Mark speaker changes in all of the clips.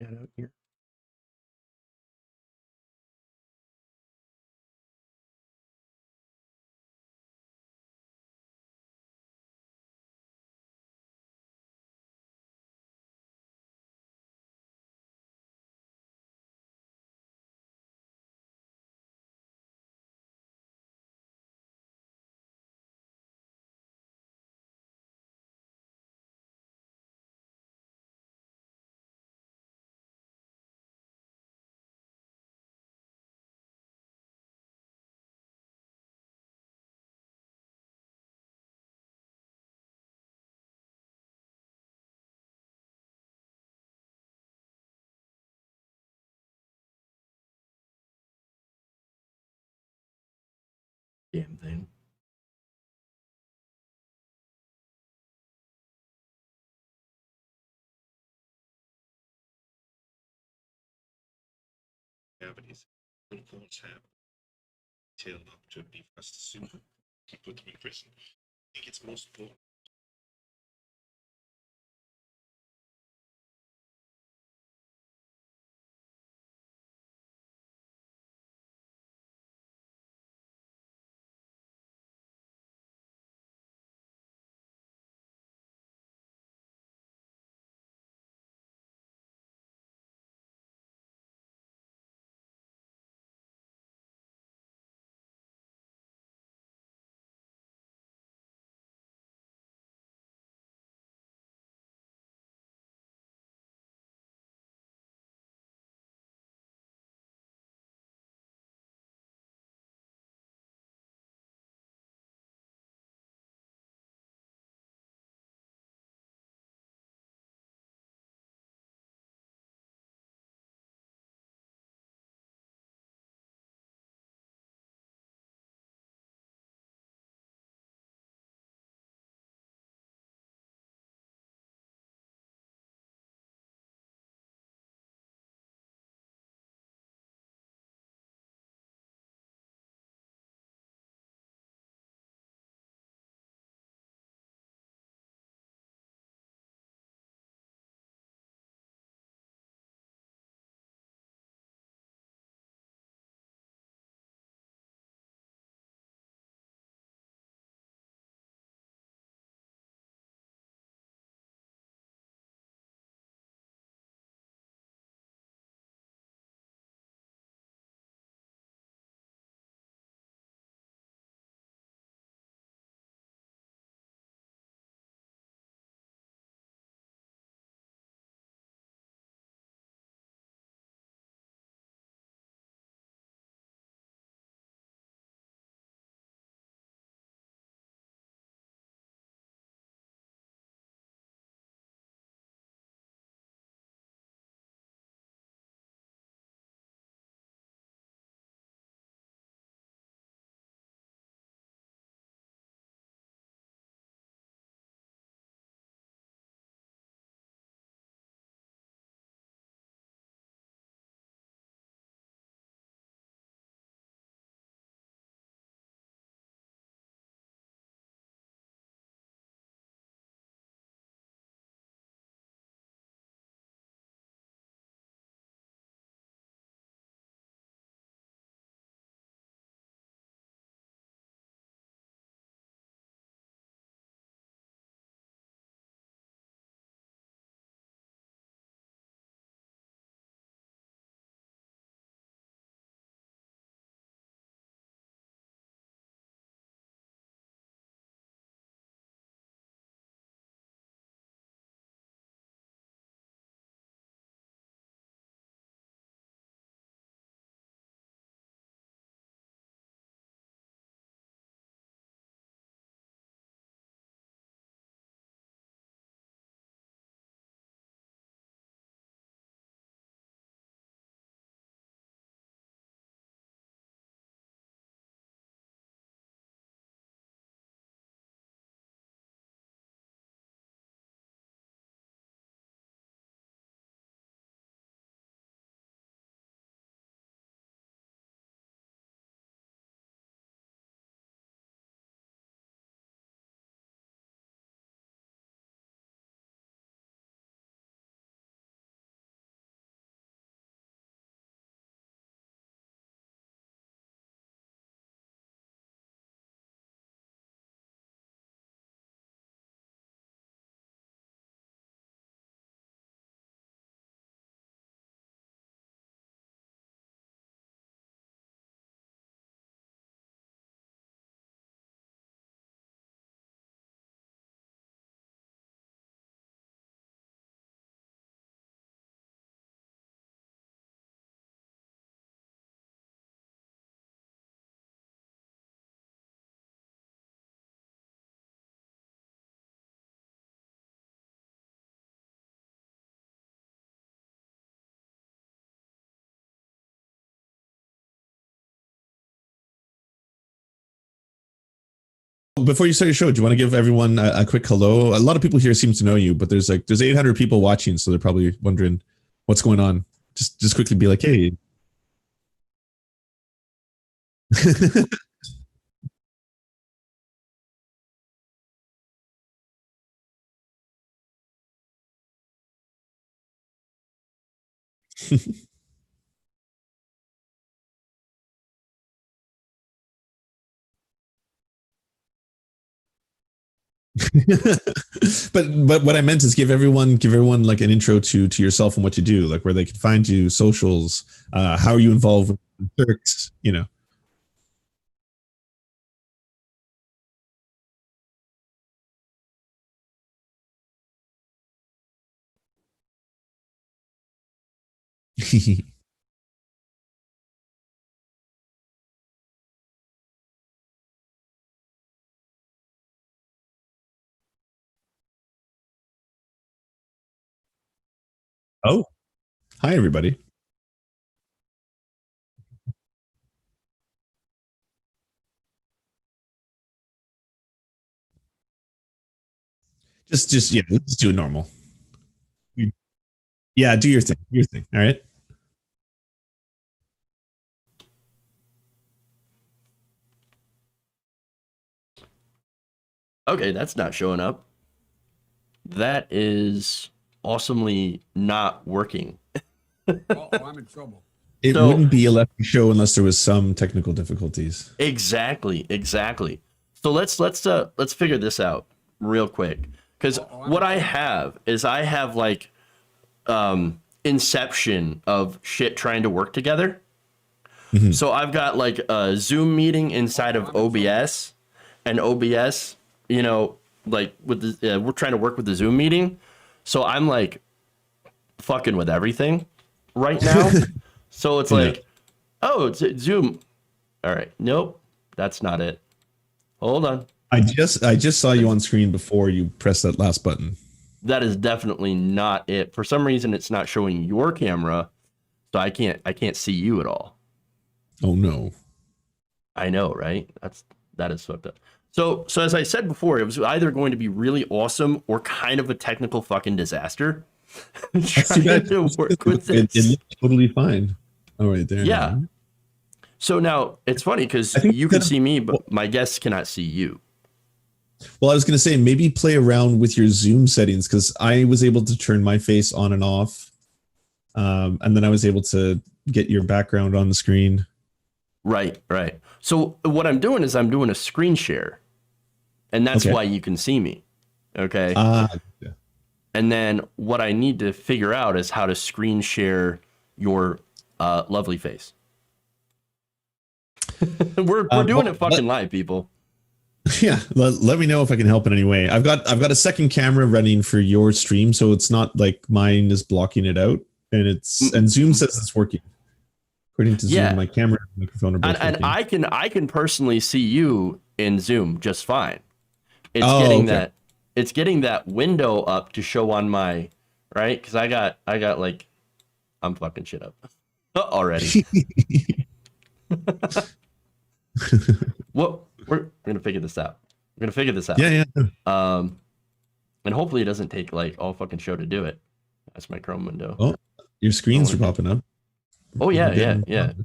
Speaker 1: that out here. Damn thing.
Speaker 2: Cavities. Unfortunately, have tail opportunity for us to sue. Put them in prison. I think it's most important.
Speaker 1: before you start your show, do you want to give everyone a quick hello? A lot of people here seem to know you, but there's 800 people watching, so they're probably wondering what's going on. Just quickly be like, hey. but what I meant is give everyone like an intro to yourself and what you do, like where they can find you, socials, how are you involved with Turks, you know. Oh, hi everybody. Just yeah, let's do it normal. Yeah, do your thing. Do your thing. All right.
Speaker 3: Okay, that's not showing up. That is awesomely not working.
Speaker 4: Oh, I'm in trouble.
Speaker 1: It wouldn't be a lefty show unless there was some technical difficulties.
Speaker 3: Exactly. So let's figure this out real quick, because what I have is like inception of shit trying to work together. Mm-hmm. So I've got like a Zoom meeting inside of OBS, and OBS, you know, like with the we're trying to work with the Zoom meeting. So I'm like fucking with everything right now. So it's like, oh, it's Zoom. All right. Nope. That's not it. Hold on.
Speaker 1: I just saw you on screen before you pressed that last button.
Speaker 3: That is definitely not it. For some reason, it's not showing your camera, so I can't see you at all.
Speaker 1: Oh no.
Speaker 3: I know, right? That is fucked up. So as I said before, it was either going to be really awesome or kind of a technical fucking disaster. Trying to work with this.
Speaker 1: It looks totally fine. All right, there.
Speaker 3: Yeah. Now. So now it's funny because you can see me, but my guests cannot see you.
Speaker 1: Well, I was going to say maybe play around with your Zoom settings, because I was able to turn my face on and off, and then I was able to get your background on the screen.
Speaker 3: Right. So what I'm doing is I'm doing a screen share, and that's why you can see me. Okay.
Speaker 1: Yeah.
Speaker 3: And then what I need to figure out is how to screen share your lovely face. we're doing it fucking live, people.
Speaker 1: Yeah, let me know if I can help in any way. I've got a second camera running for your stream, so it's not like mine is blocking it out, and Zoom says it's working. According to Zoom, my camera and microphone are both working.
Speaker 3: And I can personally see you in Zoom just fine. It's getting that window up to show on my right, because I got like, I'm fucking shit up already. Well, we're gonna figure this out.
Speaker 1: Yeah.
Speaker 3: And hopefully it doesn't take like all fucking show to do it. That's my Chrome window.
Speaker 1: Oh, your screens are popping up.
Speaker 3: Oh yeah.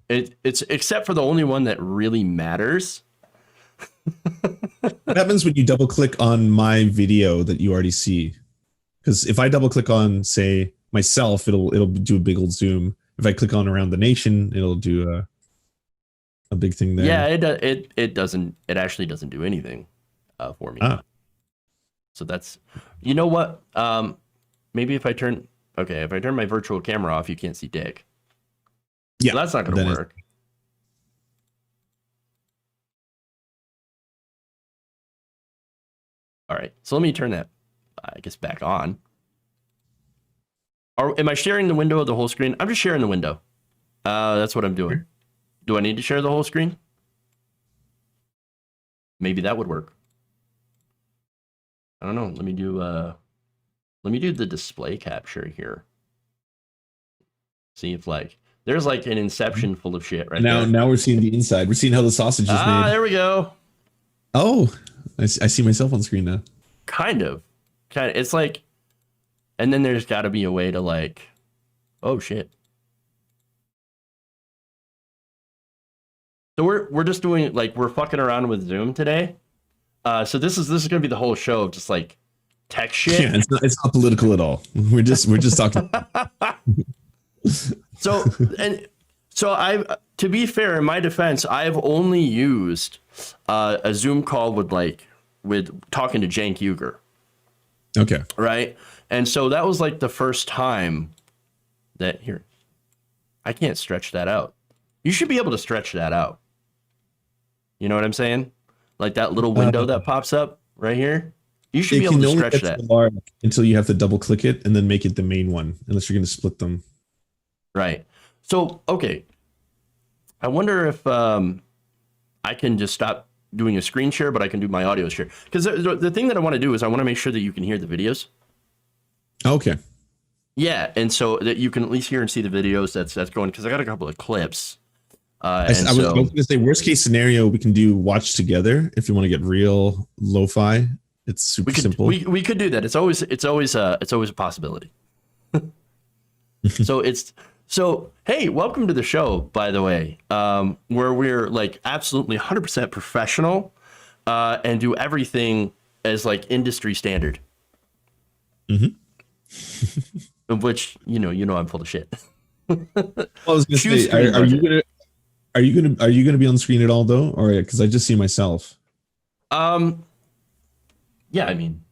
Speaker 3: It's except for the only one that really matters.
Speaker 1: What happens when you double click on my video that you already see? Because if I double click on, say, myself, it'll do a big old zoom. If I click on around the nation, it'll do a big thing there.
Speaker 3: Yeah, it actually doesn't do anything for me. So that's, you know what? Maybe if I turn my virtual camera off, you can't see Dick. Yeah, so that's not going to work. All right, so let me turn that, I guess, back on. Am I sharing the window of the whole screen? I'm just sharing the window. That's what I'm doing. Do I need to share the whole screen? Maybe that would work. I don't know. Let me do the display capture here. See if like there's like an inception full of shit right
Speaker 1: now.
Speaker 3: there.
Speaker 1: Now we're seeing the inside. We're seeing how the sausage is made.
Speaker 3: There we go.
Speaker 1: Oh, I see myself on screen now.
Speaker 3: Kind of. It's like, and then there's got to be a way to like, oh shit. So we're just doing like we're fucking around with Zoom today. So this is gonna be the whole show of just like tech shit.
Speaker 1: Yeah, it's not political at all. We're just talking.
Speaker 3: So I to be fair, in my defense, I've only used a Zoom call with talking to Cenk Uygur.
Speaker 1: Okay.
Speaker 3: Right. And so that was like the first time that here. I can't stretch that out. You should be able to stretch that out. You know what I'm saying? Like that little window that pops up right here. You should be able to stretch that
Speaker 1: until you have to double click it and then make it the main one, unless you're going to split them.
Speaker 3: Right. So, okay. I wonder if I can just stop doing a screen share, but I can do my audio share. Because the thing that I want to do is I want to make sure that you can hear the videos.
Speaker 1: Okay.
Speaker 3: Yeah, and so that you can at least hear and see the videos that's going, because I got a couple of clips.
Speaker 1: I was going to say, worst case scenario, we can do watch together if you want to get real lo-fi. It's super simple.
Speaker 3: We could do that. It's always a possibility. So hey, welcome to the show, by the way, where we're like absolutely 100% professional and do everything as like industry standard. Mm-hmm. Of which you know I'm full of shit.
Speaker 1: I was going to say, are you gonna be on screen at all though, or because I just see myself?
Speaker 3: Yeah, I mean,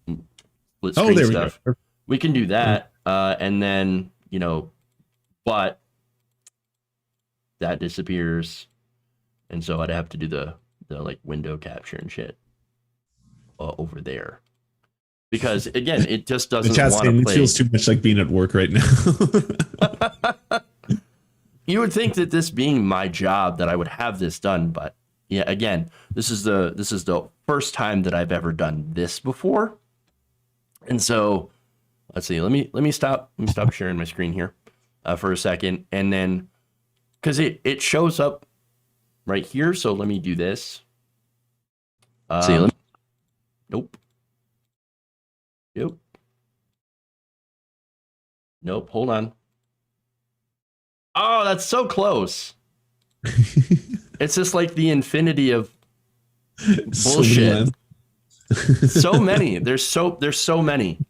Speaker 3: split
Speaker 1: there
Speaker 3: screen
Speaker 1: we
Speaker 3: stuff.
Speaker 1: go.
Speaker 3: We can do that, and then but that disappears, and so I'd have to do the like window capture and shit over there, because again, it just doesn't want to play.
Speaker 1: It feels too much like being at work right now.
Speaker 3: You would think that this being my job that I would have this done, but yeah, again, this is the first time that I've ever done this before, and so let's see. Let me stop sharing my screen here for a second, and then because it shows up right here, so let me do this. Nope. Hold on. Oh, that's so close. It's just like the infinity of bullshit. So many. There's so many.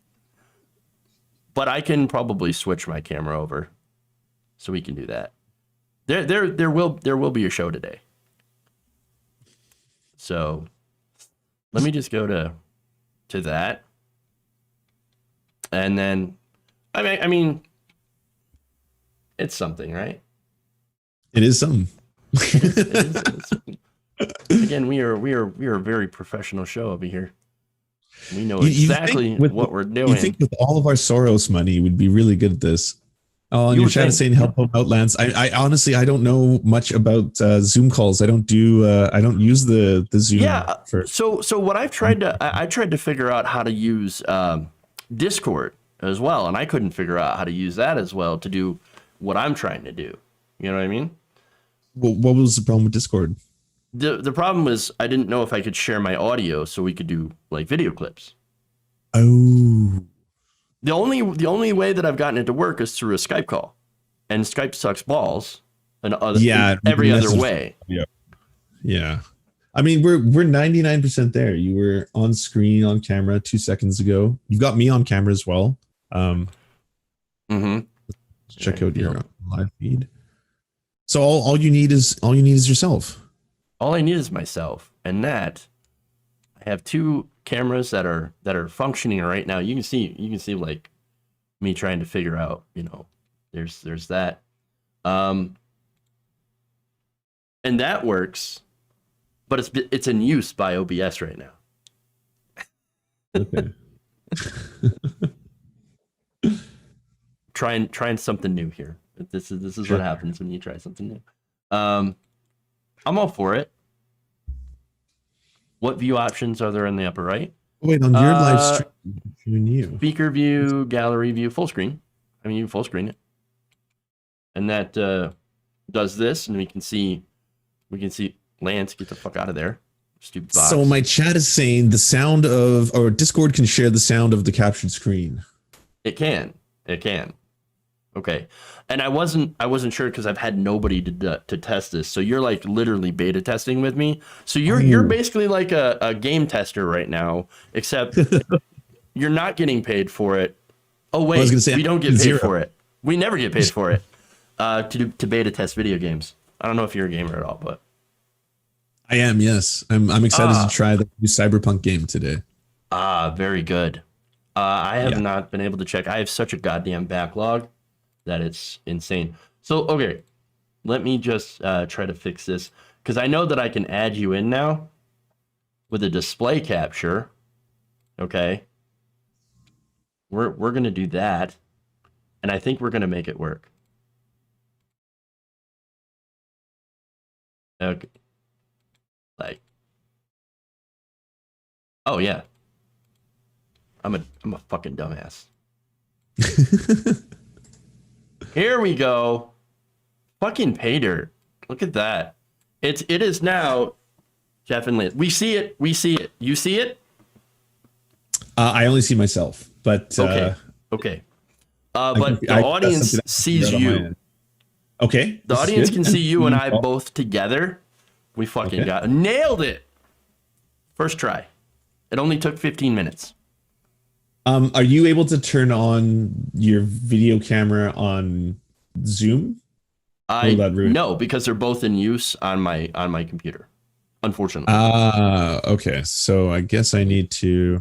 Speaker 3: But I can probably switch my camera over, so we can do that. There will be a show today. So let me just go to that, and then I mean. It's something, right?
Speaker 1: It is something.
Speaker 3: Again, we are a very professional show over here. We know exactly what we're doing.
Speaker 1: You think with all of our Soros money, we'd be really good at this. Oh, and you're trying to say help them out, Lance. I honestly don't know much about Zoom calls. I don't use the Zoom.
Speaker 3: Yeah. So what I tried to figure out how to use Discord as well, and I couldn't figure out how to use that as well to do what I'm trying to do. You know what I mean?
Speaker 1: Well, what was the problem with Discord?
Speaker 3: The problem was I didn't know if I could share my audio so we could do like video clips.
Speaker 1: Oh.
Speaker 3: The only way that I've gotten it to work is through a Skype call. And Skype sucks balls and every other way.
Speaker 1: Yeah. I mean, we're 99% there. You were on screen on camera 2 seconds ago. You've got me on camera as well. Check out your live feed. So all you need is yourself.
Speaker 3: All I need is myself, and that I have two cameras that are functioning right now. You can see like me trying to figure out. There's that, and that works, but it's in use by OBS right now.
Speaker 1: Okay.
Speaker 3: Trying something new here. This is sure. What happens when you try something new. I'm all for it. What view options are there in the upper right?
Speaker 1: Wait, on your live stream,
Speaker 3: speaker view, gallery view, full screen. I mean, you can full screen it, and that does this, and we can see Lance get the fuck out of there. Stupid box.
Speaker 1: So my chat is saying the sound of, or Discord can share the sound of the captured screen.
Speaker 3: It can. Okay. And I wasn't sure because I've had nobody to test this. So you're like literally beta testing with me. So you're basically like a game tester right now, except you're not getting paid for it. Oh wait, we don't get paid for it. We never get paid for it. To beta test video games. I don't know if you're a gamer at all, but
Speaker 1: I am. Yes, I'm excited to try the new Cyberpunk game today.
Speaker 3: Very good. I have not been able to check. I have such a goddamn backlog that it's insane. So, okay, let me just try to fix this because I know that I can add you in now with a display capture. Okay, we're gonna do that, and I think we're gonna make it work. Okay, like, oh yeah. I'm a fucking dumbass. Here we go. Fucking pay dirt. Look at that. It is now Jeff and Liz. We see it. You see it?
Speaker 1: I only see myself, but
Speaker 3: okay. But the audience sees you.
Speaker 1: Okay.
Speaker 3: The audience can see you and I both together. We fucking nailed it. First try. It only took 15 minutes.
Speaker 1: Are you able to turn on your video camera on Zoom?
Speaker 3: No, because they're both in use on my computer, unfortunately.
Speaker 1: Okay. So I guess I need to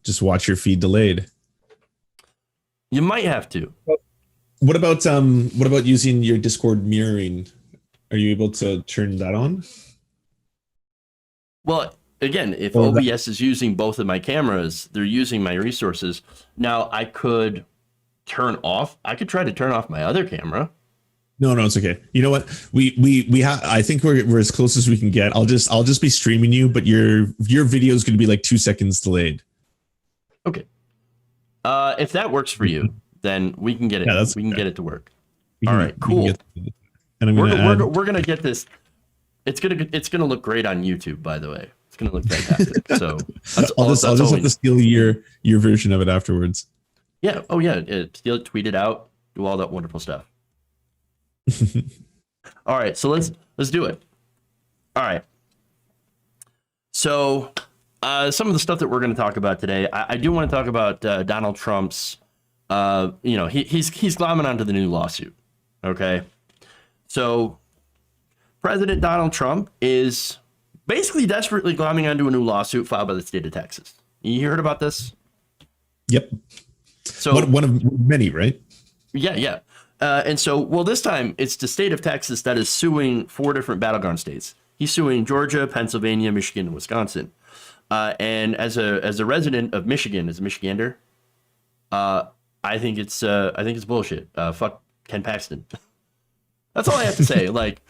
Speaker 1: just watch your feed delayed.
Speaker 3: You might have to.
Speaker 1: What about using your Discord mirroring? Are you able to turn that on?
Speaker 3: Well, again, if OBS is using both of my cameras, they're using my resources. Now I could try to turn off my other camera.
Speaker 1: No, it's okay. You know what? We have. I think we're as close as we can get. I'll just be streaming you, but your video is going to be like 2 seconds delayed.
Speaker 3: Okay. If that works for you, then we can get it. Yeah, we can get it to work. All right, cool.
Speaker 1: And
Speaker 3: we're gonna get this. It's gonna look great on YouTube, by the way. It's gonna look fantastic. So
Speaker 1: I'll just have to steal your version of it afterwards.
Speaker 3: Yeah. Oh yeah. Steal it, tweet it out, do all that wonderful stuff. All right. So let's do it. All right. So some of the stuff that we're going to talk about today, I do want to talk about Donald Trump's. He's glomming onto the new lawsuit. Okay. So President Donald Trump is basically desperately glomming onto a new lawsuit filed by the state of Texas. You heard about this?
Speaker 1: Yep. So one of many, right?
Speaker 3: Yeah. And so, well, this time it's the state of Texas that is suing 4 different battleground states. He's suing Georgia, Pennsylvania, Michigan, and Wisconsin. And as a resident of Michigan, as a Michigander, I think it's bullshit. Fuck Ken Paxton. That's all I have to say. Like,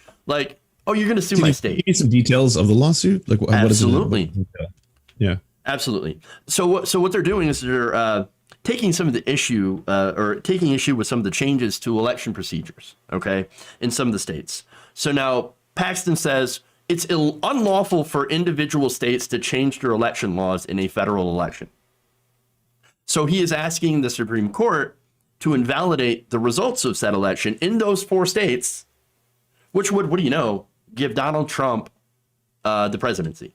Speaker 3: oh, you're gonna sue my state.
Speaker 1: Give me some details of the lawsuit. Like,
Speaker 3: absolutely.
Speaker 1: What is it? Yeah,
Speaker 3: absolutely. So what they're doing is they're taking some of the issue with some of the changes to election procedures. Okay, in some of the states. So now Paxton says it's unlawful for individual states to change their election laws in a federal election. So he is asking the Supreme Court to invalidate the results of said election in those 4 states, which would, what do you know, give Donald Trump the presidency.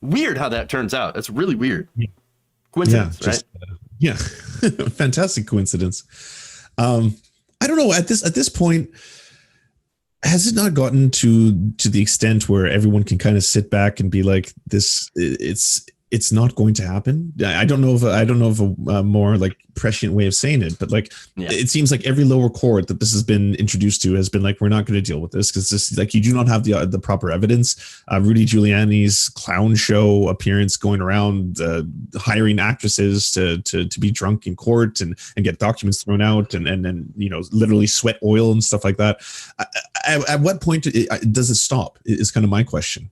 Speaker 3: Weird how that turns out. That's really weird. Coincidence, right?
Speaker 1: Yeah. Fantastic coincidence. I don't know, at this point, has it not gotten to the extent where everyone can kind of sit back and be like, it's not going to happen? I don't know if a more like prescient way of saying it, but like it seems like every lower court that this has been introduced to has been like, we're not going to deal with this because this, like, you do not have the proper evidence. Rudy Giuliani's clown show appearance going around hiring actresses to be drunk in court and get documents thrown out and literally sweat oil and stuff like that. At what point does it stop? Is kind of my question.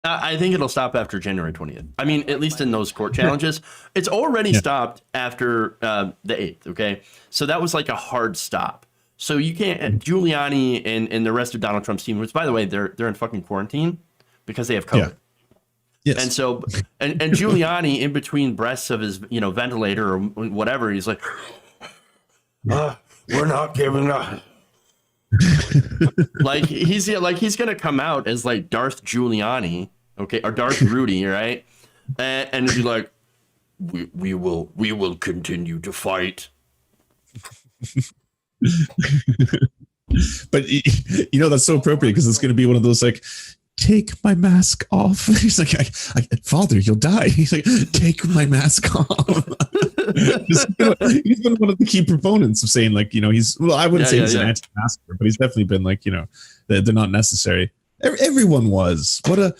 Speaker 3: I think it'll stop after January 20th. I mean, at least in those court challenges. It's already stopped after the 8th, okay? So that was like a hard stop. So you can't, Giuliani and the rest of Donald Trump's team, which, by the way, they're in fucking quarantine. because they have COVID.
Speaker 1: Yeah. Yes.
Speaker 3: And so, and Giuliani in between breaths of his, ventilator or whatever, he's like, we're not giving up. like he's gonna come out as like Darth Giuliani, okay, or Darth Rudy, right? And be like, we will continue to fight.
Speaker 1: But that's so appropriate because it's going to be one of those like, take my mask off. He's like, Father, you'll die. He's like, take my mask off. He's been one of the key proponents of saying like, I wouldn't say he's an anti-masker, but he's definitely been like, they're not necessary. Everyone was. Sorry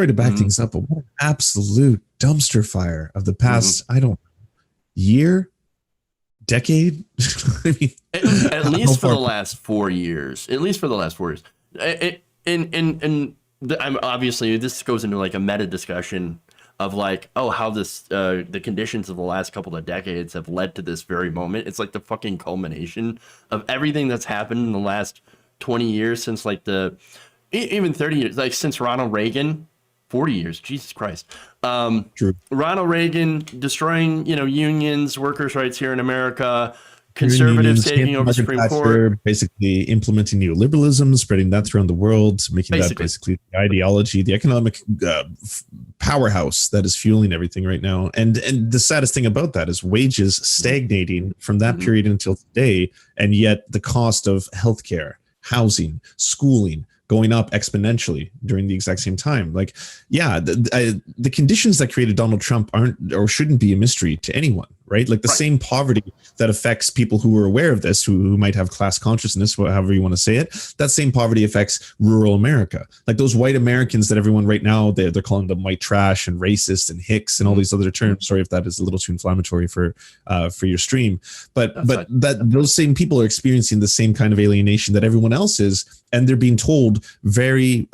Speaker 1: to back things up, but what an absolute dumpster fire of the past, year, decade.
Speaker 3: At least for the last 4 years. I'm obviously this goes into like a meta discussion of like, how this the conditions of the last couple of decades have led to this very moment. It's like the fucking culmination of everything that's happened in the last 20 years since like even 30 years, like since Ronald Reagan. 40 years, Jesus Christ.
Speaker 1: True.
Speaker 3: Ronald Reagan destroying, workers' rights here in America, conservatives taking over the Supreme Court,
Speaker 1: basically implementing neoliberalism, spreading that around the world, making that basically the ideology, the economic powerhouse that is fueling everything right now. And the saddest thing about that is wages stagnating from that period until today, and yet the cost of healthcare, housing, schooling, going up exponentially during the exact same time. Like, the conditions that created Donald Trump aren't or shouldn't be a mystery to anyone, right? Like the same poverty that affects people who are aware of this, who might have class consciousness, however you want to say it, that same poverty affects rural America. Like those white Americans that everyone right now, they're calling them white trash and racist and hicks and all these other terms. Sorry if that is a little too inflammatory for your stream. But those same people are experiencing the same kind of alienation that everyone else is. And they're being told very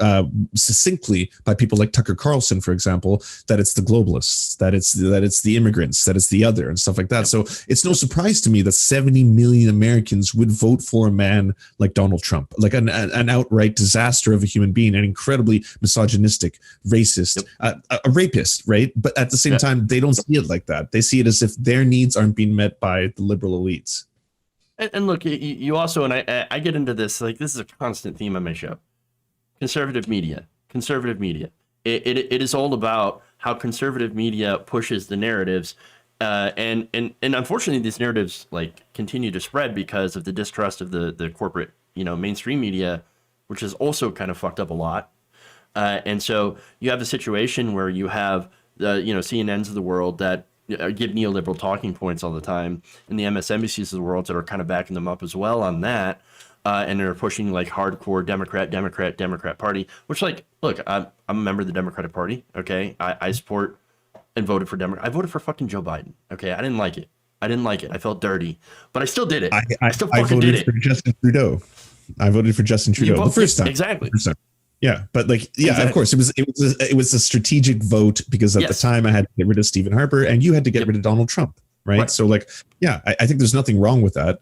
Speaker 1: succinctly by people like Tucker Carlson, for example, that it's the globalists, that it's the immigrants, that it's the other and stuff like that. So it's no surprise to me that 70 million Americans would vote for a man like Donald Trump, like an outright disaster of a human being, an incredibly misogynistic, racist, a rapist, right? But at the same time, they don't see it like that. They see it as if their needs aren't being met by the liberal elites.
Speaker 3: And look, you also, and I get into this, like this is a constant theme on my show. Conservative media. It is all about how conservative media pushes the narratives. And unfortunately, these narratives like continue to spread because of the distrust of the corporate, mainstream media, which is also kind of fucked up a lot. And so you have a situation where you have CNNs of the world that give neoliberal talking points all the time, and the MSNBCs of the world that are kind of backing them up as well on that, and they're pushing like hardcore Democrat Party, which like, look, I'm a member of the Democratic Party, okay? I support and voted for Democrat. I voted for fucking Joe Biden, okay? I didn't like it. I felt dirty, but I still did it. I still fucking did it.
Speaker 1: I voted for Justin Trudeau. I voted for Justin Trudeau the first time.
Speaker 3: Exactly.
Speaker 1: 100%. Yeah, but like, exactly. Of course, it was a strategic vote because at the time I had to get rid of Stephen Harper and you had to get rid of Donald Trump, right? So like, I think there's nothing wrong with that.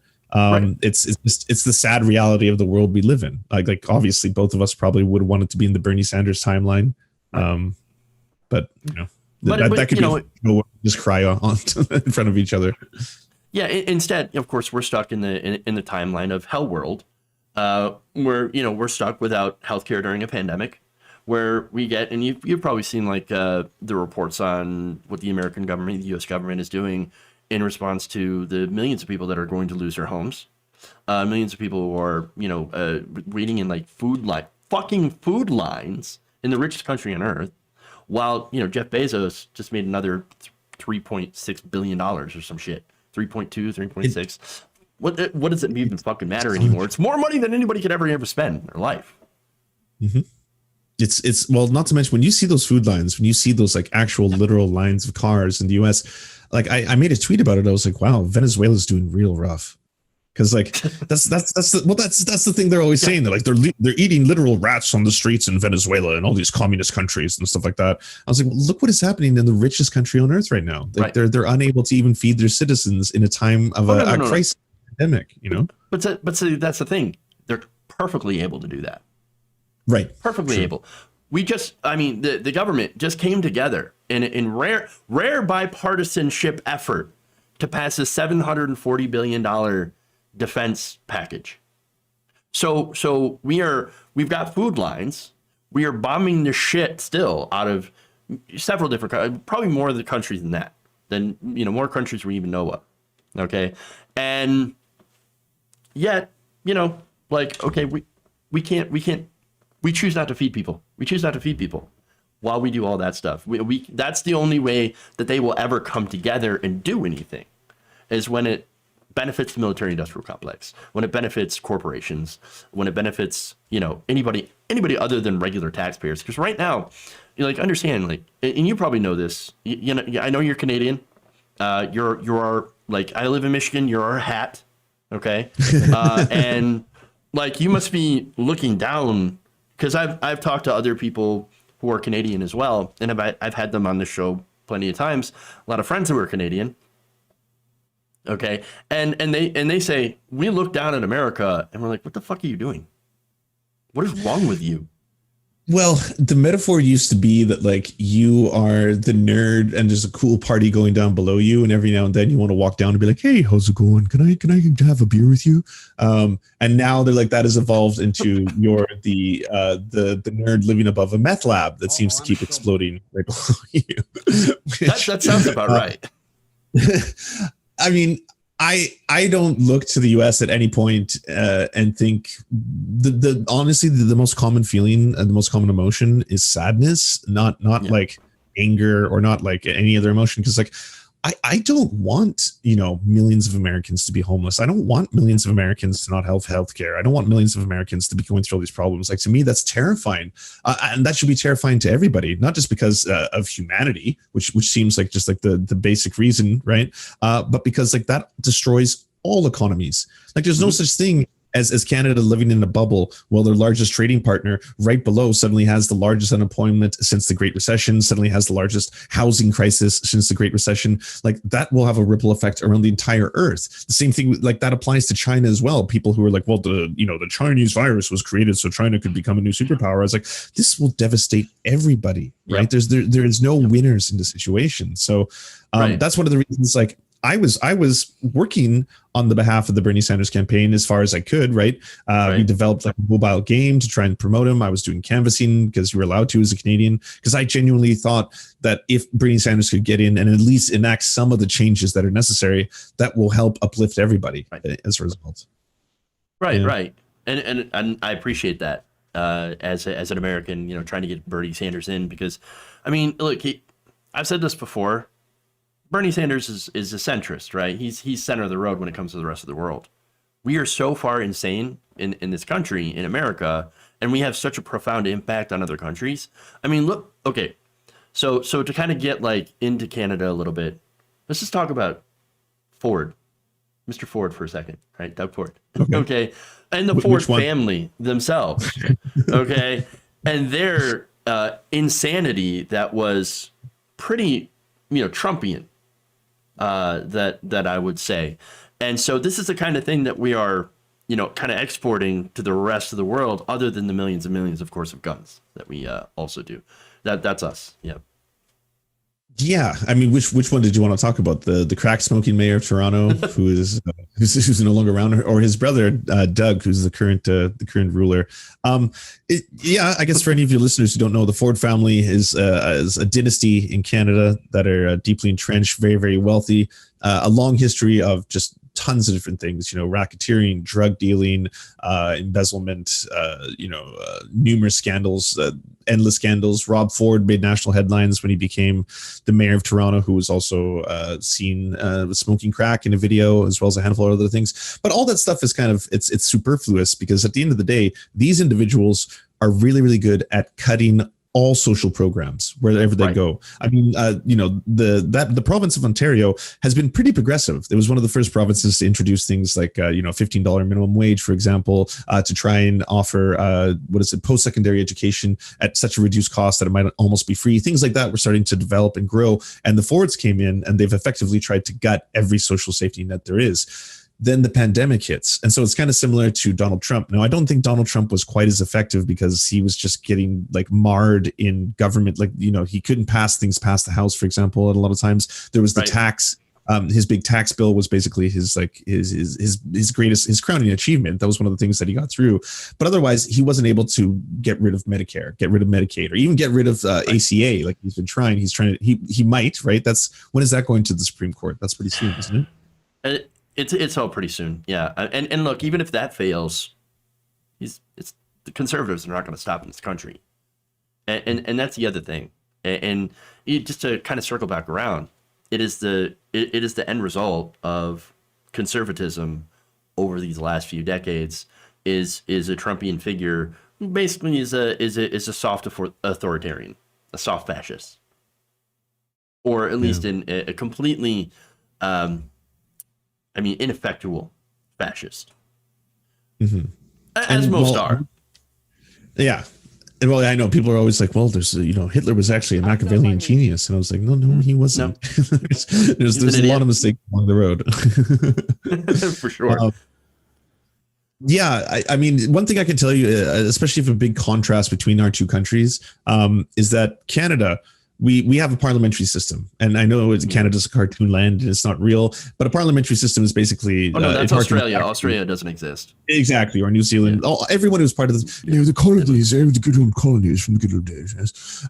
Speaker 1: It's the sad reality of the world we live in. Like obviously, both of us probably would have wanted to be in the Bernie Sanders timeline, but that could be just cry on in front of each other.
Speaker 3: Yeah. Instead, of course, we're stuck in the timeline of Hell World. Where we're stuck without healthcare during a pandemic, where we get, and you've probably seen like the reports on what the American government, the U.S. government is doing in response to the millions of people that are going to lose their homes, millions of people who are waiting in like fucking food lines in the richest country on earth, while Jeff Bezos just made another $3.6 billion or some shit, 3.6. What does it even fucking matter anymore? It's more money than anybody could ever spend in their life.
Speaker 1: Mm-hmm. It's well, not to mention when you see those food lines, when you see those like actual literal lines of cars in the US, like I made a tweet about it. I was like, wow, Venezuela's doing real rough. Because like that's the thing they're always saying. They're like they're eating literal rats on the streets in Venezuela and all these communist countries and stuff like that. I was like, well, look what is happening in the richest country on earth right now. Like they're unable to even feed their citizens in a time of a crisis. Pandemic,
Speaker 3: But see, that's the thing. They're perfectly able to do that.
Speaker 1: Right.
Speaker 3: Perfectly
Speaker 1: True.
Speaker 3: able. The government just came together in rare bipartisanship effort to pass a $740 billion defense package. So we've got food lines. We are bombing the shit still out of several different, probably more of the countries than that, more countries we even know of. Okay. And yet, okay, we choose not to feed people. We choose not to feed people while we do all that stuff. We that's the only way that they will ever come together and do anything, is when it benefits the military industrial complex, when it benefits corporations, when it benefits, anybody other than regular taxpayers. Because right now, understand, and you probably know this, I know you're Canadian. You're our, I live in Michigan, you're our hat. Okay. And you must be looking down, because I've talked to other people who are Canadian as well. And I've had them on the show plenty of times, a lot of friends who are Canadian. Okay. And they say, we look down at America and we're like, what the fuck are you doing? What is wrong with you?
Speaker 1: Well, the metaphor used to be that you are the nerd and there's a cool party going down below you, and every now and then you want to walk down and be like, hey, how's it going? Can I have a beer with you? And now they're that has evolved into you're the nerd living above a meth lab that seems to keep exploding right below you.
Speaker 3: That sounds about right.
Speaker 1: I mean, I don't look to the U.S. at any point and think honestly the most common feeling and the most common emotion is sadness, not anger or not any other emotion, because I don't want millions of Americans to be homeless. I don't want millions of Americans to not have health care. I don't want millions of Americans to be going through all these problems. To me, that's terrifying, and that should be terrifying to everybody, not just because of humanity, which seems just the basic reason, right? But because that destroys all economies. There's no such thing as Canada living in a bubble while their largest trading partner right below suddenly has the largest unemployment since the Great Recession, suddenly has the largest housing crisis since the Great Recession. That will have a ripple effect around the entire earth. The same thing that applies to China as well. People who are well, the Chinese virus was created so China could become a new superpower. I was this will devastate everybody, right? Yep. There is no winners in the situation. So right. That's one of the reasons I was working on the behalf of the Bernie Sanders campaign as far as I could, right? We developed a mobile game to try and promote him. I was doing canvassing because you were allowed to as a Canadian, because I genuinely thought that if Bernie Sanders could get in and at least enact some of the changes that are necessary, that will help uplift everybody as a result.
Speaker 3: Right, yeah. Right. And I appreciate that as an American, trying to get Bernie Sanders in, because, look, I've said this before. Bernie Sanders is a centrist, right? He's center of the road when it comes to the rest of the world. We are so far insane in this country, in America, and we have such a profound impact on other countries. Look, okay, so to kind of get into Canada a little bit, let's just talk about Ford, Mr. Ford for a second, right? Doug Ford, okay, and the Ford family themselves, okay, and their insanity that was pretty, Trumpian. That I would say. And so this is the kind of thing that we are, kind of exporting to the rest of the world, other than the millions and millions, of course, of guns that we also do. That's us. Yeah.
Speaker 1: Yeah. Which one did you want to talk about? The crack smoking mayor of Toronto, who's no longer around, or his brother, Doug, who's the current ruler. I guess for any of your listeners who don't know, the Ford family is a dynasty in Canada that are deeply entrenched, very, very wealthy, a long history of just tons of different things, racketeering, drug dealing, embezzlement, numerous scandals, endless scandals. Rob Ford made national headlines when he became the mayor of Toronto, who was also seen smoking crack in a video, as well as a handful of other things. But all that stuff is it's superfluous, because at the end of the day, these individuals are really, really good at cutting all social programs wherever they go. The province of Ontario has been pretty progressive. It was one of the first provinces to introduce things like $15 minimum wage, for example, to try and offer post-secondary education at such a reduced cost that it might almost be free. Things like that were starting to develop and grow, and the Fords came in and they've effectively tried to gut every social safety net there is. then the pandemic hits. And so it's kind of similar to Donald Trump. Now, I don't think Donald Trump was quite as effective because he was just getting like marred in government. Like, you know, he couldn't pass things past the House, for example. And a lot of times there was the tax. His big tax bill was basically his crowning achievement. That was one of the things that he got through. But otherwise, he wasn't able to get rid of Medicare, get rid of Medicaid, or even get rid of ACA. Like he's been trying. He's trying to. He might. Right. When is that going to the Supreme Court? That's pretty soon, isn't it?
Speaker 3: It's all pretty soon. Yeah. And look, even if that fails, the conservatives are not going to stop in this country. And that's the other thing. And just to kind of circle back around. It is the end result of conservatism over these last few decades is a Trumpian figure who basically is a soft authoritarian, a soft fascist, or at least in a completely, ineffectual fascist, as most are. Yeah.
Speaker 1: Well, I know people are always like, well, there's, Hitler was actually a Machiavellian genius. And I was like, no, he wasn't. No. there's a lot of mistakes along the road.
Speaker 3: For sure.
Speaker 1: I mean, one thing I can tell you, especially for a big contrast between our two countries, is that Canada, we have a parliamentary system. And I know Canada's a cartoon land and it's not real, but a parliamentary system is basically...
Speaker 3: Oh, no, that's Australia. Australia doesn't exist.
Speaker 1: Exactly. Or New Zealand. Yeah. Everyone who's part of this, the colonies, the good old colonies from the good old days. Yes.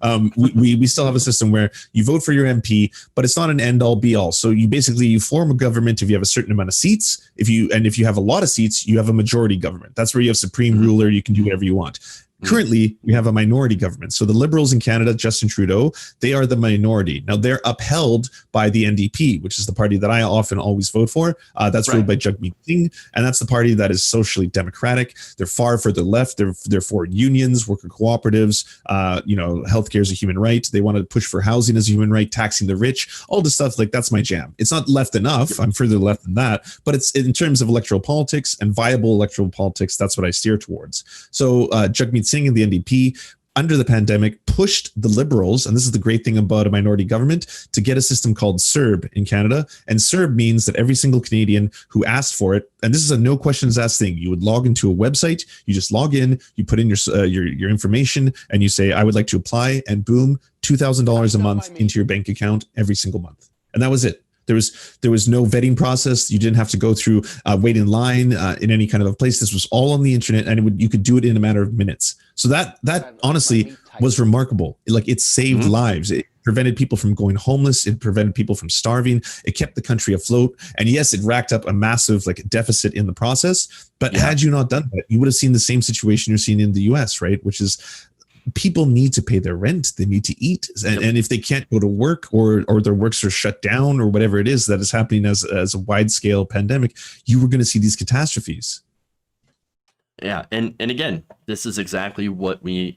Speaker 1: We still have a system where you vote for your MP, but it's not an end all be all. So you form a government if you have a certain amount of seats. If you have a lot of seats, you have a majority government. That's where you have supreme ruler. You can do whatever you want. Currently, we have a minority government. So the Liberals in Canada, Justin Trudeau, they are the minority. Now, they're upheld by the NDP, which is the party that I often always vote for. That's ruled by Jagmeet Singh, and that's the party that is socially democratic. They're far further left. They're for unions, worker cooperatives. Healthcare is a human right. They want to push for housing as a human right, taxing the rich, all the stuff. Like, that's my jam. It's not left enough. I'm further left than that. But it's in terms of electoral politics and viable electoral politics, that's what I steer towards. So Jagmeet Singh and the NDP under the pandemic pushed the Liberals, and this is the great thing about a minority government, to get a system called CERB in Canada. And CERB means that every single Canadian who asked for it, and this is a no questions asked thing, you would log into a website, you just log in, you put in your information, and you say, I would like to apply, and boom, $2,000 a month into your bank account every single month. And that was it. There was no vetting process. You didn't have to go through wait in line in any kind of a place. This was all on the internet, and you could do it in a matter of minutes. So that honestly was remarkable. Like, it saved lives. It prevented people from going homeless. It prevented people from starving. It kept the country afloat. And yes, it racked up a massive deficit in the process. But had you not done that, you would have seen the same situation you're seeing in the US, right? Which is, people need to pay their rent. They need to eat. And if they can't go to work or their works are shut down or whatever it is that is happening as a wide scale pandemic, you were going to see these catastrophes.
Speaker 3: Yeah. And again, this is exactly what the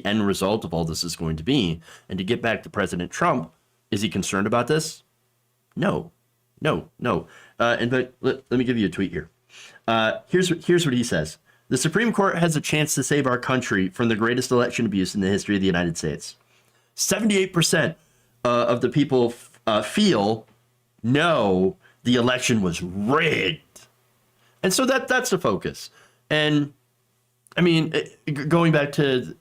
Speaker 3: end result of all this is going to be. And to get back to President Trump, is he concerned about this? No. But let me give you a tweet here. Here's what he says. The Supreme Court has a chance to save our country from the greatest election abuse in the history of the United States. 78% of the people feel no, the election was rigged. And so that's the focus. And I mean, going back to,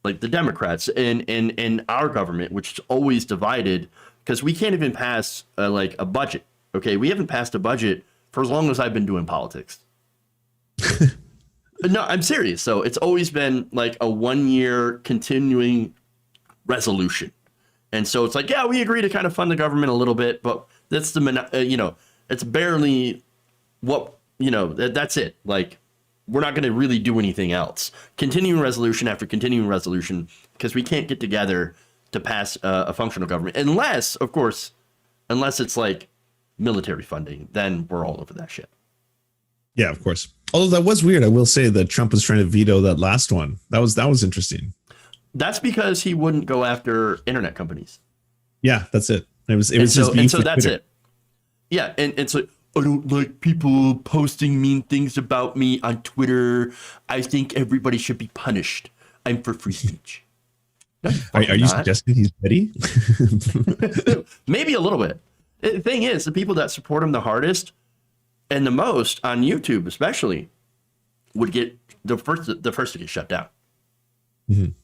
Speaker 3: like the Democrats in our government, which is always divided, because we can't even pass a budget. Okay, we haven't passed a budget for as long as I've been doing politics. No, I'm serious. So it's always been like a 1-year continuing resolution. And so it's like, yeah, we agree to kind of fund the government a little bit, but that's it's barely that's it. Like, we're not going to really do anything else. Continuing resolution after continuing resolution, because we can't get together to pass a functional government unless it's like military funding, then we're all over that shit.
Speaker 1: Yeah, of course. Although that was weird, I will say that Trump was trying to veto that last one. That was interesting.
Speaker 3: That's because he wouldn't go after internet companies.
Speaker 1: Yeah, that's it.
Speaker 3: And so that's it. Yeah, and so I don't like people posting mean things about me on Twitter. I think everybody should be punished. I'm for free speech. No,
Speaker 1: are you suggesting he's petty?
Speaker 3: Maybe a little bit. The thing is, the people that support him the hardest and the most on YouTube, especially, would get the first to get shut down.
Speaker 1: Mhm.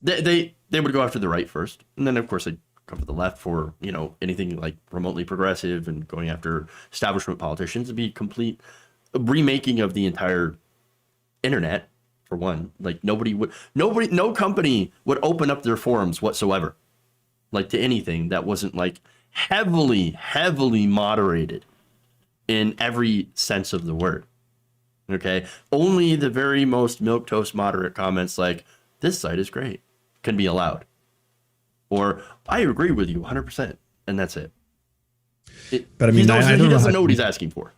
Speaker 3: They would go after the right first, and then of course they'd come for the left for anything like remotely progressive and going after establishment politicians. It'd be complete remaking of the entire internet. For one, like no company would open up their forums whatsoever, like to anything that wasn't like heavily moderated in every sense of the word. Okay, only the very most milquetoast moderate comments like this site is great can be allowed, or I agree with you 100%, and that's it.
Speaker 1: But I mean,
Speaker 3: he
Speaker 1: I don't
Speaker 3: doesn't know what he's asking for.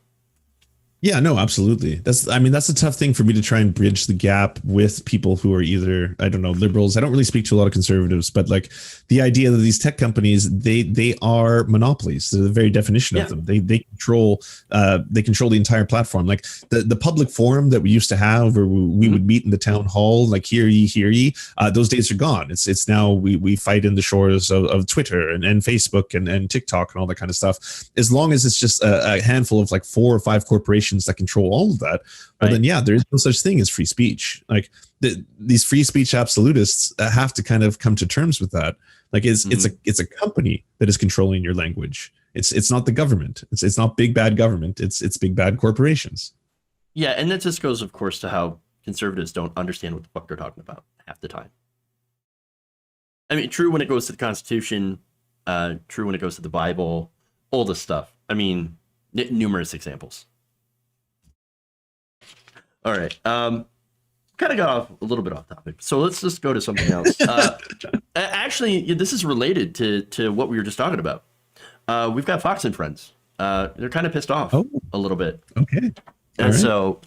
Speaker 1: Yeah, no, absolutely. That's a tough thing for me to try and bridge the gap with people who are either, I don't know, liberals. I don't really speak to a lot of conservatives, but like the idea that these tech companies, they are monopolies. They're the very definition of them. They control the entire platform. Like the public forum that we used to have where we would meet in the town hall, like hear ye, those days are gone. It's now we fight in the shores of Twitter and Facebook and TikTok and all that kind of stuff. As long as it's just a handful of like 4 or 5 corporations that control all of that, well, then there is no such thing as free speech. Like these free speech absolutists have to kind of come to terms with that. Like it's a company that is controlling your language. It's not the government. It's not big bad government. It's big bad corporations.
Speaker 3: Yeah, and that just goes, of course, to how conservatives don't understand what the fuck they're talking about half the time. I mean, true when it goes to the Constitution, true when it goes to the Bible, all this stuff. I mean, numerous examples. All right. Kind of got off a little bit off topic. So let's just go to something else. Actually, this is related to what we were just talking about. We've got Fox and Friends. They're kind of pissed off a little bit.
Speaker 1: Okay.
Speaker 3: And so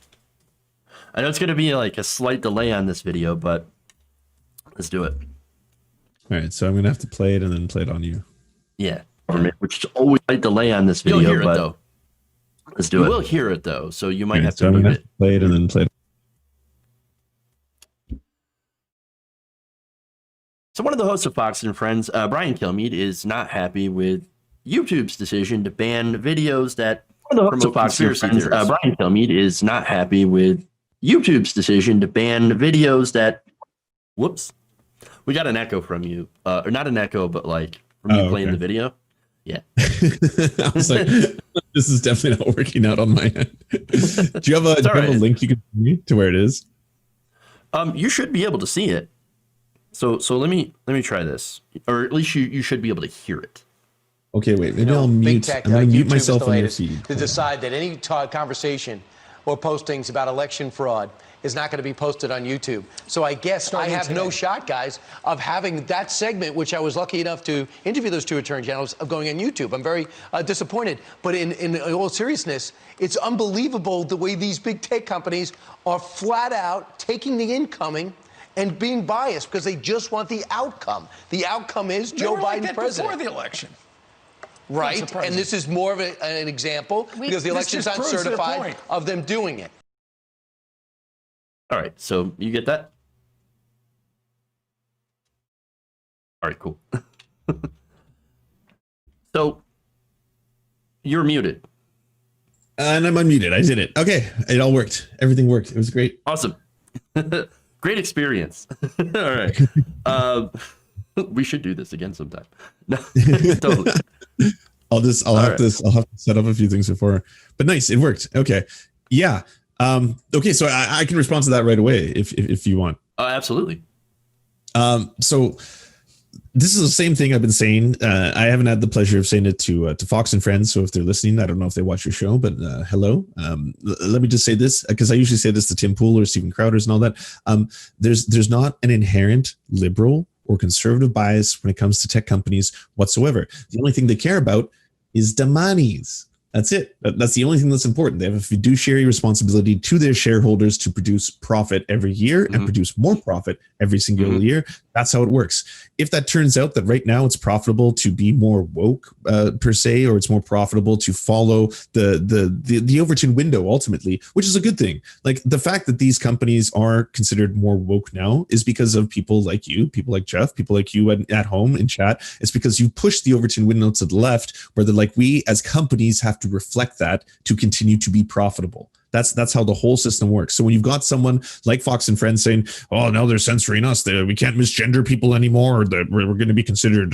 Speaker 3: I know it's going to be like a slight delay on this video, but let's do it.
Speaker 1: All right. So I'm going to have to play it and then play it on you.
Speaker 3: Yeah. Which is always a delay on this video. You'll hear it, though. Let's do it. You will hear it, though, so you might have to mute it.
Speaker 1: Play it and then play it.
Speaker 3: So one of the hosts of Fox and Friends, Brian Kilmeade, is not happy with YouTube's decision to ban videos that promote conspiracy theories. Brian Kilmeade is not happy with YouTube's decision to ban videos that... Whoops. We got an echo from you. Or not an echo, but like from you playing the video. Yeah.
Speaker 1: I was like, this is definitely not working out on my end. Do you have a link you can send me to where it is?
Speaker 3: You should be able to see it. So let me try this, or at least you should be able to hear it.
Speaker 1: Okay, wait. Maybe I'll mute. I'm going to mute myself in your feed.
Speaker 5: To decide that any conversation or postings about election fraud is not going to be posted on YouTube. So I guess I have no shot, guys, of having that segment, which I was lucky enough to interview those 2 attorney generals, of going on YouTube. I'm very disappointed. But in all seriousness, it's unbelievable the way these big tech companies are flat out taking the incoming and being biased because they just want the outcome. The outcome is Joe Biden president.
Speaker 4: Before the election.
Speaker 5: Right, and this is more of an example because the election's not certified of them doing it.
Speaker 3: All right, so you get that? All right, cool. So you're muted.
Speaker 1: And I'm unmuted. I did it. Okay, it all worked. Everything worked. It was great.
Speaker 3: Awesome. Great experience. All right. We should do this again sometime. No, totally.
Speaker 1: I'll have to set up a few things before, but nice. It worked. Okay. Yeah. Okay. So I can respond to that right away if you want.
Speaker 3: Absolutely.
Speaker 1: So this is the same thing I've been saying. I haven't had the pleasure of saying it to Fox and Friends. So if they're listening, I don't know if they watch your show, but hello. Let me just say this, because I usually say this to Tim Pool or Stephen Crowder's and all that. There's not an inherent liberal or conservative bias when it comes to tech companies whatsoever. The only thing they care about is the monies. That's it. That's the only thing that's important. They have a fiduciary responsibility to their shareholders to produce profit every year and produce more profit every single year. That's how it works. If that turns out that right now it's profitable to be more woke per se, or it's more profitable to follow the Overton window ultimately, which is a good thing. Like the fact that these companies are considered more woke now is because of people like you, people like Jeff, people like you at home in chat. It's because you push the Overton window to the left, where they're like, we as companies have to reflect that to continue to be profitable. That's how the whole system works. So when you've got someone like Fox and Friends saying, "Oh, now they're censoring us. We can't misgender people anymore. Or that we're going to be considered,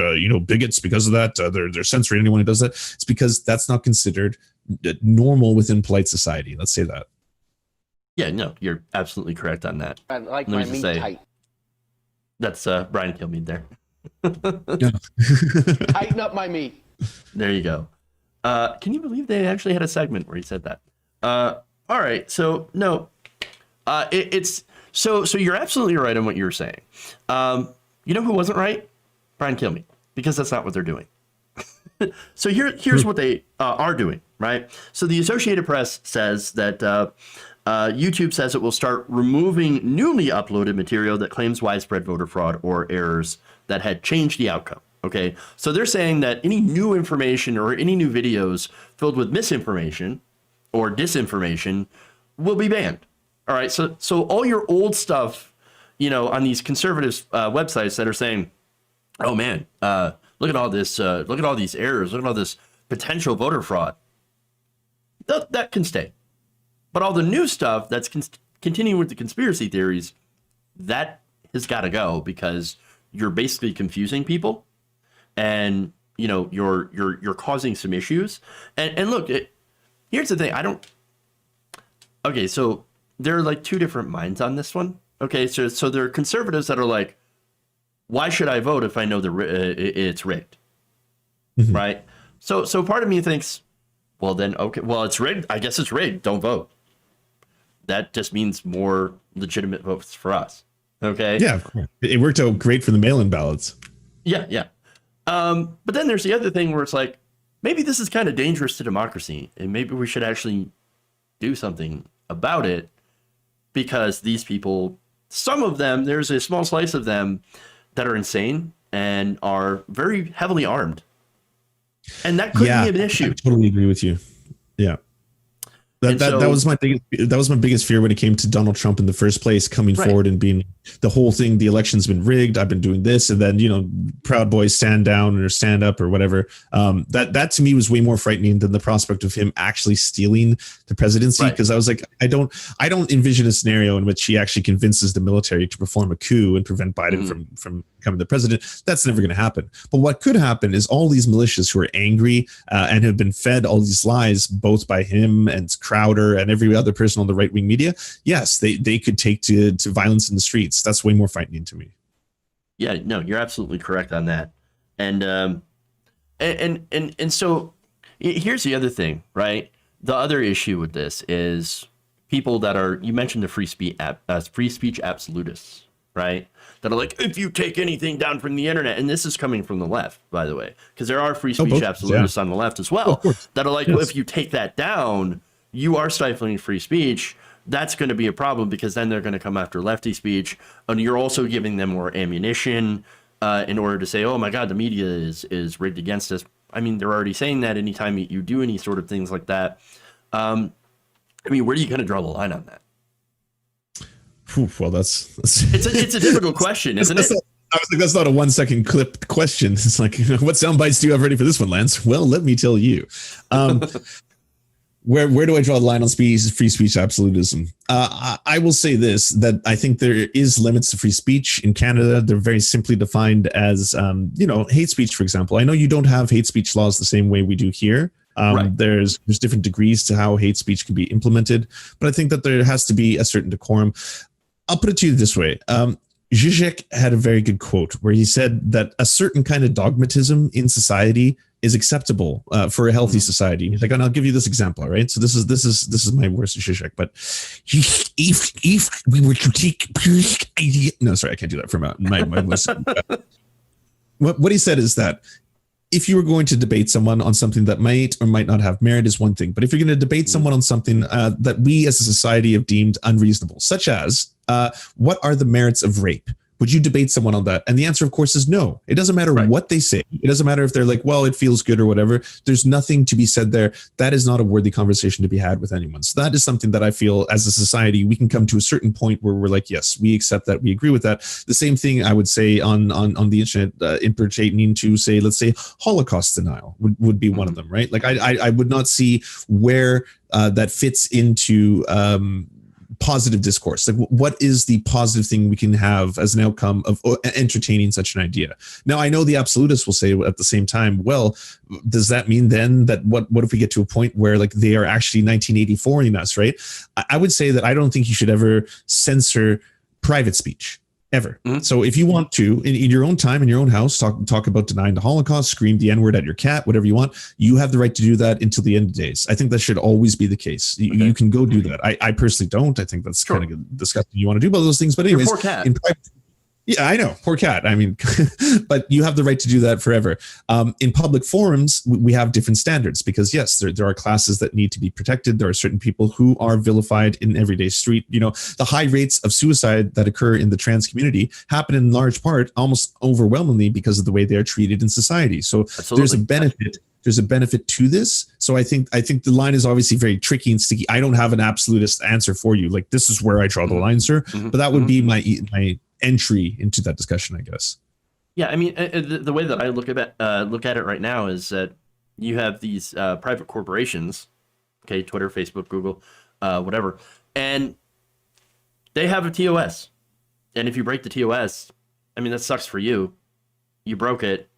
Speaker 1: bigots because of that. They're censoring anyone who does that." It's because that's not considered normal within polite society. Let's say that.
Speaker 3: Yeah, no, you're absolutely correct on that.
Speaker 6: I like my meat tight.
Speaker 3: That's Brian Kilmeade there.
Speaker 6: Tighten up my meat.
Speaker 3: There you go. Can you believe they actually had a segment where he said that? All right, so no, it's so you're absolutely right on what you're saying. You know who wasn't right? Brian Kilmeade, because that's not what they're doing. So here's what they are doing, right? So the Associated Press says that YouTube says it will start removing newly uploaded material that claims widespread voter fraud or errors that had changed the outcome. Okay, so they're saying that any new information or any new videos filled with misinformation or disinformation will be banned. All right, so all your old stuff, on these conservative websites that are saying, "Oh man, look at all this, look at all these errors, look at all this potential voter fraud," that can stay. But all the new stuff that's continuing with the conspiracy theories, that has got to go, because you're basically confusing people, and you're causing some issues. And look, here's the thing. Okay, so there are like two different minds on this one. Okay, so there are conservatives that are like, why should I vote if I know it's rigged? Right? So part of me thinks, well then, okay, well, it's rigged. I guess it's rigged. Don't vote. That just means more legitimate votes for us. Okay?
Speaker 1: Yeah, of course. It worked out great for the mail-in ballots.
Speaker 3: Yeah. But then there's the other thing where it's like, maybe this is kind of dangerous to democracy, and maybe we should actually do something about it, because these people, some of them, there's a small slice of them that are insane and are very heavily armed. And that could be an issue.
Speaker 1: I totally agree with you. Yeah. That was my biggest fear when it came to Donald Trump in the first place, coming forward and being the whole thing. The election's been rigged. I've been doing this, and then Proud Boys stand down or stand up or whatever. That to me was way more frightening than the prospect of him actually stealing the presidency, because I was like, I don't envision a scenario in which he actually convinces the military to perform a coup and prevent Biden from becoming the president. That's never going to happen. But what could happen is all these militias who are angry and have been fed all these lies, both by him and Crowder and every other person on the right-wing media, yes, they could take to violence in the streets. That's way more frightening to me.
Speaker 3: Yeah, no, you're absolutely correct on that. And so here's the other thing, right? The other issue with this is people that are, you mentioned the free speech absolutists, right? That are like, if you take anything down from the internet, and this is coming from the left, by the way, because there are free speech absolutists on the left as well, that are like, well, if you take that down, you are stifling free speech. That's going to be a problem, because then they're going to come after lefty speech, and you're also giving them more ammunition in order to say, oh my God, the media is rigged against us. I mean, they're already saying that anytime you do any sort of things like that. I mean, where do you kind of draw the line on that?
Speaker 1: Well, that's
Speaker 3: it's a difficult question, isn't it?
Speaker 1: I was like, that's not a 1 second clip question. It's like, what sound bites do you have ready for this one, Lance? Well, let me tell you. Where do I draw the line on free speech absolutism? I will say this, that I think there is limits to free speech in Canada. They're very simply defined as, hate speech, for example. I know you don't have hate speech laws the same way we do here. There's different degrees to how hate speech can be implemented, but I think that there has to be a certain decorum. I'll put it to you this way. Zizek had a very good quote where he said that a certain kind of dogmatism in society is acceptable for a healthy society. He's like, and I'll give you this example. All right. So this is my worst Zizek, but if we were to take, no, sorry, I can't do that from my voice. What he said is that if you were going to debate someone on something that might or might not have merit is one thing. But if you're going to debate someone on something that we as a society have deemed unreasonable, such as what are the merits of rape? Would you debate someone on that? And the answer, of course, is no. It doesn't matter what they say. It doesn't matter if they're like, well, it feels good or whatever. There's nothing to be said there. That is not a worthy conversation to be had with anyone. So that is something that I feel as a society, we can come to a certain point where we're like, yes, we accept that. We agree with that. The same thing I would say on the internet pertaining to, say, let's say Holocaust denial would be one of them, right? Like I would not see where that fits into positive discourse. Like, what is the positive thing we can have as an outcome of entertaining such an idea? Now, I know the absolutists will say at the same time, well, does that mean then that what if we get to a point where like they are actually 1984ing us, right? I would say that I don't think you should ever censor private speech. Ever. So if you want to, in your own time, in your own house, talk about denying the Holocaust, scream the N-word at your cat, whatever you want, you have the right to do that until the end of days. I think that should always be the case. You can go do that. I personally don't. I think that's kind of disgusting. You want to do about those things, but anyways,
Speaker 3: poor cat.
Speaker 1: in private, yeah, I know, poor cat. I mean, but you have the right to do that forever. In public forums, we have different standards because yes, there are classes that need to be protected. There are certain people who are vilified in everyday street. You know, the high rates of suicide that occur in the trans community happen in large part, almost overwhelmingly, because of the way they are treated in society. So
Speaker 3: Absolutely.
Speaker 1: There's a benefit. There's a benefit to this. So I think the line is obviously very tricky and sticky. I don't have an absolutist answer for you. Like, this is where I draw the line, sir. But that would be my entry into that discussion, I guess.
Speaker 3: Yeah, I mean, the way that I look at it right now is that you have these private corporations, okay, Twitter, Facebook, Google, whatever, and they have a TOS. And if you break the TOS, I mean, that sucks for you. You broke it.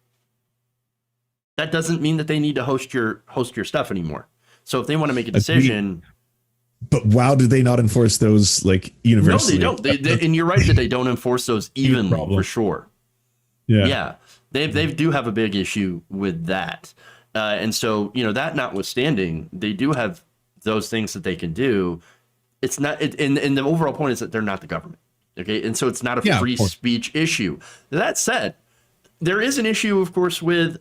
Speaker 3: That doesn't mean that they need to host your stuff anymore. So if they want to make a decision.
Speaker 1: But wow, did they not enforce those like universally?
Speaker 3: No, they don't. And you're right that they don't enforce those evenly for sure. Yeah, they do have a big issue with that. And so, you know, that notwithstanding, they do have those things that they can do. It's not, and the overall point is that they're not the government. Okay. And so it's not a free speech issue. That said, there is an issue, of course, with,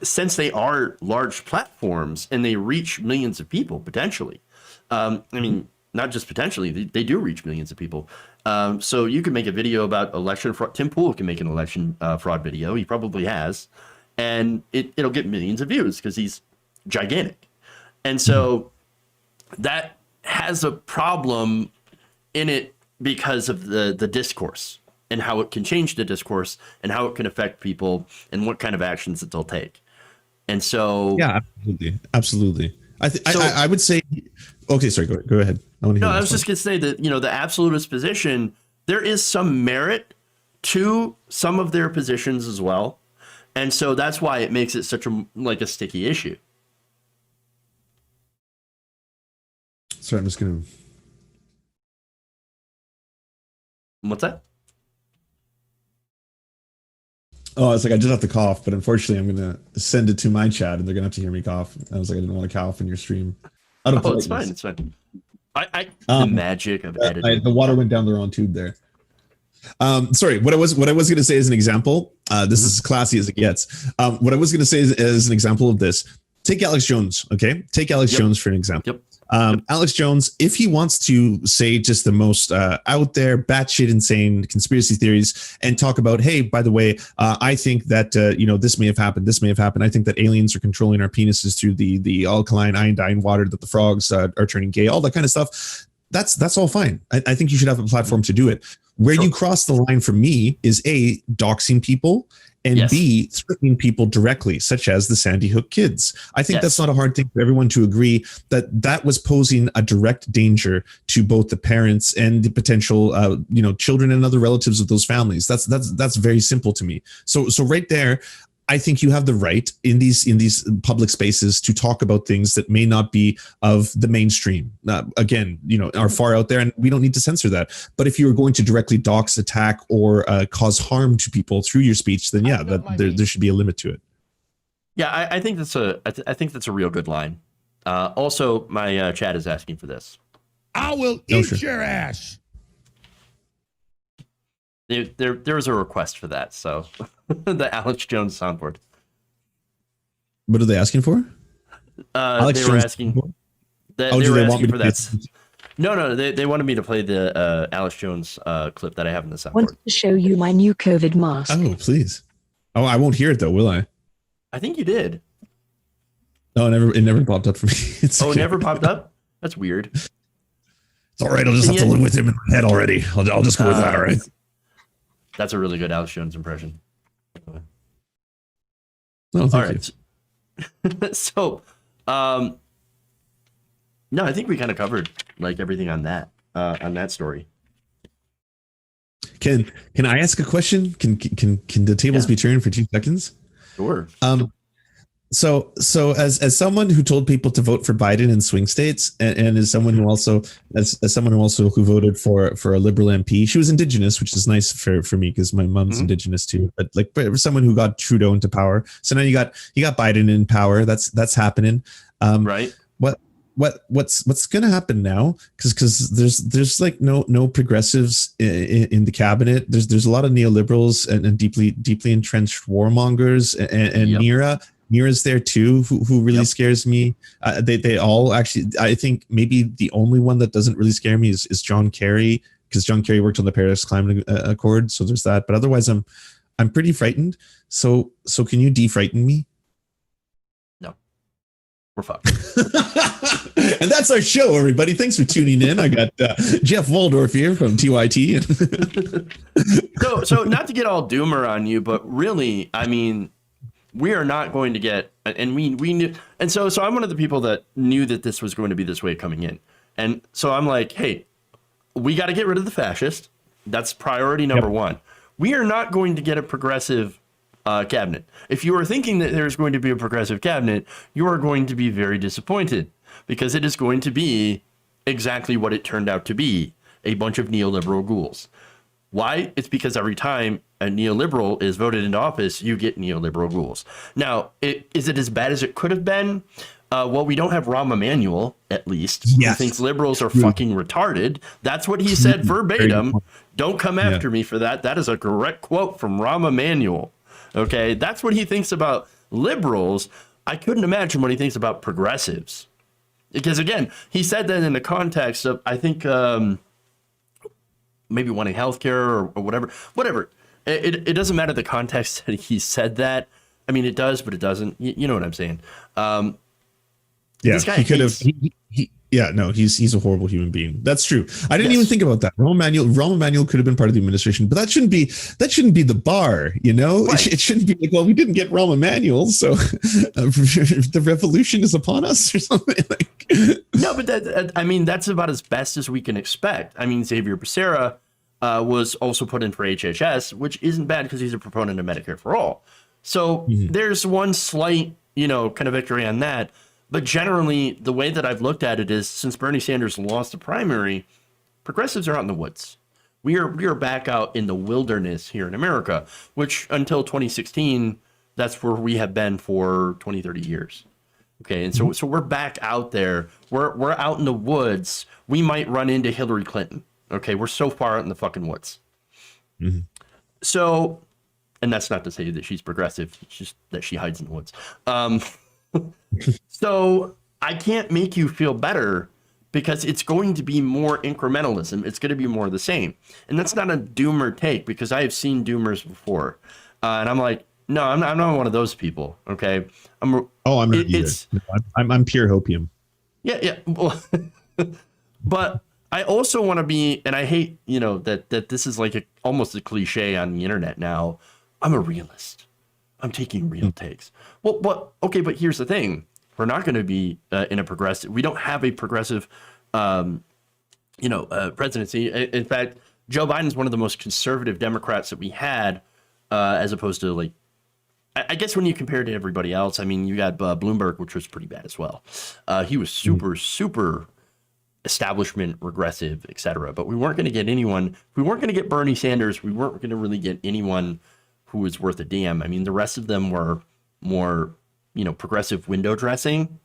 Speaker 3: since they are large platforms and they reach millions of people potentially. I mean, not just potentially, they do reach millions of people. So you can make a video about election fraud. Tim Pool can make an election fraud video. He probably has. And it'll get millions of views because he's gigantic. And so that has a problem in it because of the discourse and how it can change the discourse and how it can affect people and what kind of actions that they'll take. And so,
Speaker 1: yeah, absolutely. I would say, okay, sorry, go ahead. I
Speaker 3: was just going to say that, you know, the absolutist position, there is some merit to some of their positions as well. And so that's why it makes it such a sticky issue.
Speaker 1: Sorry, I'm just going to.
Speaker 3: What's that?
Speaker 1: Oh, it's like I just have to cough, but unfortunately, I'm going to send it to my chat, and they're going to have to hear me cough. I was like, I didn't want to cough in your stream.
Speaker 3: It's fine. It's fine. The magic of editing.
Speaker 1: The water went down the wrong tube there. Sorry, what I was going to say as an example. This is as classy as it gets. What I was going to say is an example of this. Take Alex Jones. Okay, take Alex Jones for an example.
Speaker 3: Yep.
Speaker 1: Alex Jones, if he wants to say just the most out there, batshit insane conspiracy theories and talk about, hey, by the way, I think that, this may have happened. This may have happened. I think that aliens are controlling our penises through the alkaline iodine water that the frogs are turning gay, all that kind of stuff. That's all fine. I think you should have a platform to do it. Where you cross the line for me is A, doxing people, and B, threatening people directly, such as the Sandy Hook kids. I think that's not a hard thing for everyone to agree that was posing a direct danger to both the parents and the potential, children and other relatives of those families. That's very simple to me. So right there, I think you have the right in these public spaces to talk about things that may not be of the mainstream. Again, are far out there, and we don't need to censor that. But if you are going to directly dox, attack, or cause harm to people through your speech, then there should be a limit to it.
Speaker 3: Yeah, I think that's a real good line. Also, my chat is asking for this.
Speaker 4: I will eat your ass.
Speaker 3: There was a request for that, so the Alex Jones soundboard.
Speaker 1: What are they asking for?
Speaker 3: They were asking. They were asking for that. No, they wanted me to play the Alex Jones clip that I have in the soundboard.
Speaker 7: I want to show you my new COVID mask.
Speaker 1: Oh, please. Oh, I won't hear it though, will I?
Speaker 3: I think you did.
Speaker 1: No, it never popped up for me.
Speaker 3: It never popped up? That's weird.
Speaker 1: It's all right. I'll just have to live with him in my head already. I'll just go with that. All right.
Speaker 3: That's a really good Alex Jones impression.
Speaker 1: No, thank
Speaker 3: you. So, no, I think we kind of covered like everything on that story.
Speaker 1: Can I ask a question? Can the tables be turned for 2 seconds?
Speaker 3: Sure.
Speaker 1: So as someone who told people to vote for Biden in swing states, and as someone who also who voted for a liberal MP, she was Indigenous, which is nice for me because my mom's Indigenous too. But like for someone who got Trudeau into power, so now you got Biden in power. That's happening.
Speaker 3: Right.
Speaker 1: What's going to happen now? Because there's like no progressives in the cabinet. There's a lot of neoliberals and deeply entrenched warmongers and Mira's there too, who really scares me. They all actually, I think maybe the only one that doesn't really scare me is John Kerry, because John Kerry worked on the Paris Climate Accord. So there's that. But otherwise, I'm pretty frightened. So can you defrighten me?
Speaker 3: No, we're fucked.
Speaker 1: And that's our show, everybody. Thanks for tuning in. I got Jeff Waldorf here from TYT.
Speaker 3: So not to get all doomer on you, but really, I mean, we are not going to get, and we knew, and so I'm one of the people that knew that this was going to be this way coming in, and so I'm like, hey, we got to get rid of the fascist. That's priority number one. We are not going to get a progressive cabinet. If you are thinking that there's going to be a progressive cabinet, you are going to be very disappointed, because it is going to be exactly what it turned out to be, a bunch of neoliberal ghouls. Why? It's because every time a neoliberal is voted into office, you get neoliberal ghouls. Now, is it as bad as it could have been? Well, we don't have Rahm Emanuel, at least, who thinks liberals are fucking retarded. That's what he said verbatim. Don't come after me for that. That is a direct quote from Rahm Emanuel. Okay, that's what he thinks about liberals. I couldn't imagine what he thinks about progressives. Because, again, he said that in the context of, I think, maybe wanting healthcare or whatever. It doesn't matter the context that he said that. I mean, it does, but it doesn't. You know what I'm saying?
Speaker 1: This guy he could have. He's a horrible human being. That's true. I didn't even think about that. Rahm Emanuel could have been part of the administration, but that shouldn't be the bar. You know, right. It shouldn't be like, well, we didn't get Rahm Emanuel, so the revolution is upon us or something like.
Speaker 3: No, but that's about as best as we can expect. I mean, Xavier Becerra was also put in for HHS, which isn't bad because he's a proponent of Medicare for all. So there's one slight, kind of victory on that. But generally, the way that I've looked at it is, since Bernie Sanders lost the primary, progressives are out in the woods. We are back out in the wilderness here in America, which until 2016, that's where we have been for 20, 30 years. Okay, and so we're back out there. We're out in the woods. We might run into Hillary Clinton. Okay, we're so far out in the fucking woods. So, and that's not to say that she's progressive. It's just that she hides in the woods. So I can't make you feel better, because it's going to be more incrementalism. It's going to be more of the same. And that's not a doomer take, because I have seen doomers before. And I'm like, no, I'm not one of those people. Okay.
Speaker 1: I'm not either. I'm pure hopium.
Speaker 3: Yeah. Well, but I also want to be, and I hate, that this is like almost a cliche on the internet now. I'm a realist. I'm taking real takes. Well, but here's the thing. We're not going to be in a progressive. We don't have a progressive, presidency. In fact, Joe Biden's one of the most conservative Democrats that we had, as opposed to, like, I guess when you compare it to everybody else, I mean, you got Bloomberg, which was pretty bad as well. He was super establishment regressive, etc. But we weren't going to get anyone. If we weren't going to get Bernie Sanders, we weren't going to really get anyone who was worth a damn. I mean, the rest of them were more, progressive window dressing,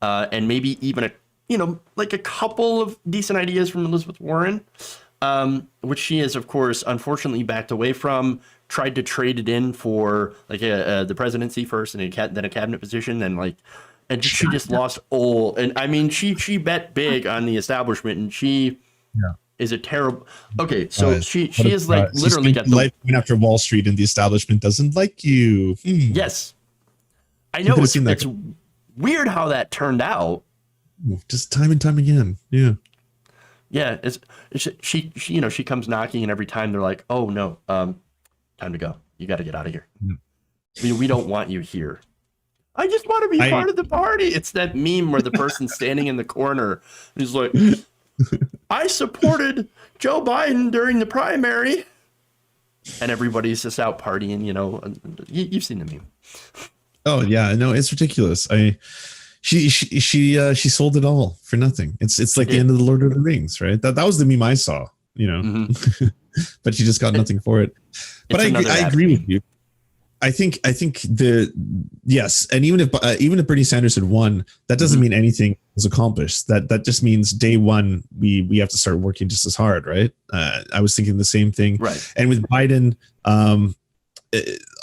Speaker 3: and maybe even like a couple of decent ideas from Elizabeth Warren, which she has, of course, unfortunately backed away from, tried to trade it in for like the presidency first, and then a cabinet position, and she just lost all. And I mean, she bet big on the establishment, and she is a terrible. Okay, so she is like literally got the
Speaker 1: life after Wall Street, and the establishment doesn't like you.
Speaker 3: Yes, I know it's weird how that turned out.
Speaker 1: Just time and time again.
Speaker 3: Yeah, she comes knocking, and every time they're like, "Oh no, time to go. You got to get out of here. We don't want you here." I just want to be part of the party. It's that meme where the person's standing in the corner and he's like, "I supported Joe Biden during the primary," and everybody's just out partying. You've seen the meme.
Speaker 1: Oh yeah, no, it's ridiculous. She sold it all for nothing. It's like the end of the Lord of the Rings, right? That was the meme I saw, but she just got nothing for it. But I agree with you. I think yes, and even if Bernie Sanders had won, that doesn't mean anything was accomplished. That just means day one we have to start working just as hard, right? I was thinking the same thing,
Speaker 3: right?
Speaker 1: And with Biden,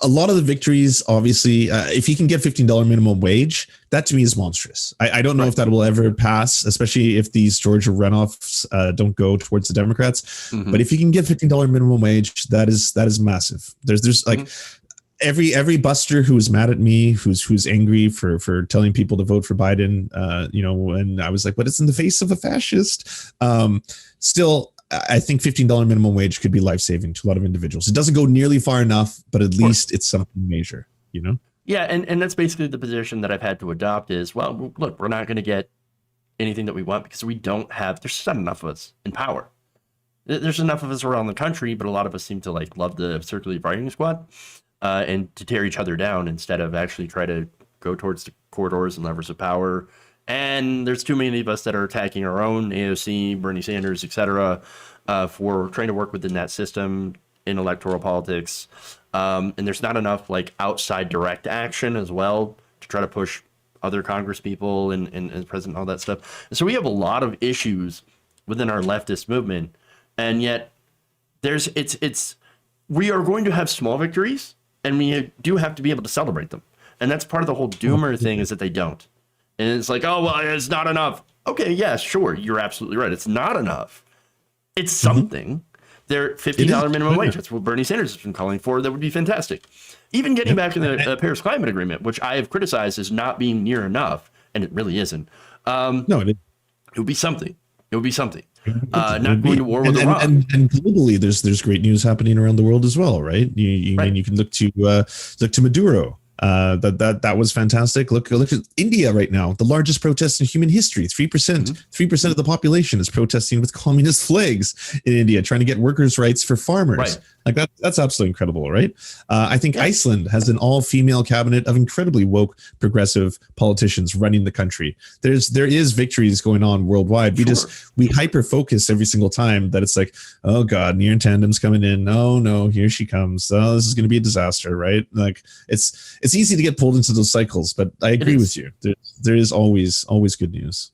Speaker 1: a lot of the victories, obviously, if he can get $15 minimum wage, that to me is monstrous. I don't know if that will ever pass, especially if these Georgia runoffs don't go towards the Democrats. But if he can get $15 minimum wage, that is massive. There's like every buster who was mad at me, who's angry for telling people to vote for Biden, and I was like, but it's in the face of a fascist. Still, I think $15 minimum wage could be life-saving to a lot of individuals. It doesn't go nearly far enough, but at least it's something major,
Speaker 3: Yeah, and that's basically the position that I've had to adopt is, well, look, we're not going to get anything that we want because there's just not enough of us in power. There's enough of us around the country, but a lot of us seem to love the circular firing squad and to tear each other down instead of actually try to go towards the corridors and levers of power. And there's too many of us that are attacking our own AOC, Bernie Sanders, etc., for trying to work within that system in electoral politics. And there's not enough outside direct action as well to try to push other Congress people and president, all that stuff. And so we have a lot of issues within our leftist movement, and yet we are going to have small victories, and we do have to be able to celebrate them. And that's part of the whole doomer thing is that they don't. And it's like, oh, well, it's not enough. Okay, yeah, sure. You're absolutely right. It's not enough. It's something. They're $15 minimum wage. That's what Bernie Sanders has been calling for. That would be fantastic. Even getting back in the Paris Climate Agreement, which I have criticized as not being near enough, and it really isn't.
Speaker 1: No, it
Speaker 3: would be something. It would be something. Not going to war with Iran.
Speaker 1: And globally, there's great news happening around the world as well, right? You can look to Maduro. That was fantastic. Look at India right now, the largest protest in human history. 3% of the population is protesting with communist flags in India, trying to get workers' rights for farmers.
Speaker 3: Right.
Speaker 1: That's absolutely incredible, right? I think Iceland has an all-female cabinet of incredibly woke, progressive politicians running the country. There is victories going on worldwide. We hyper focus every single time that it's like, oh God, Near Tandem's coming in. Oh no, here she comes. Oh, this is going to be a disaster, right? It's easy to get pulled into those cycles, but I agree with you. There is always good news.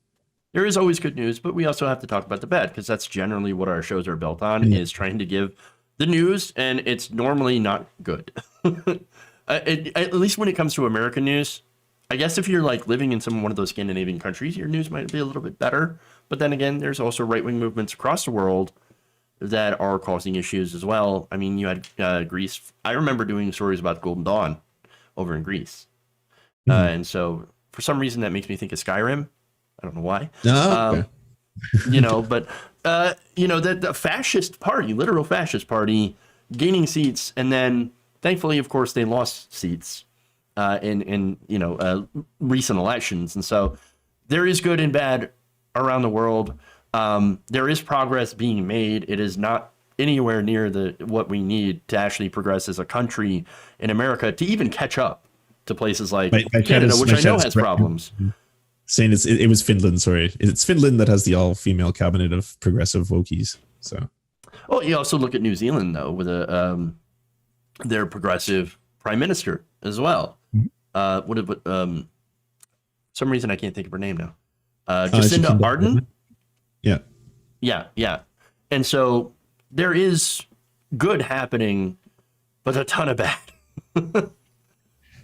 Speaker 3: There is always good news, but we also have to talk about the bad, because that's generally what our shows are built on, is trying to give the news, and it's normally not good. At least when it comes to American news. I guess if you're living in one of those Scandinavian countries, your news might be a little bit better. But then again, there's also right-wing movements across the world that are causing issues as well. I mean, you had Greece. I remember doing stories about the Golden Dawn over in Greece. And so for some reason that makes me think of Skyrim. I don't know why.
Speaker 1: Okay.
Speaker 3: But the fascist party, literal fascist party, gaining seats, and then thankfully, of course, they lost seats in recent elections, and so there is good and bad around the world. There is progress being made. It is not anywhere near what we need to actually progress as a country in America to even catch up to places like Canada, which I know has problems.
Speaker 1: Saying it was Finland. Sorry, it's Finland that has the all-female cabinet of progressive wokies. So,
Speaker 3: you also look at New Zealand though, with their progressive prime minister as well. Some reason I can't think of her name now. Jacinda Ardern. Yeah. And so there is good happening but a ton of bad.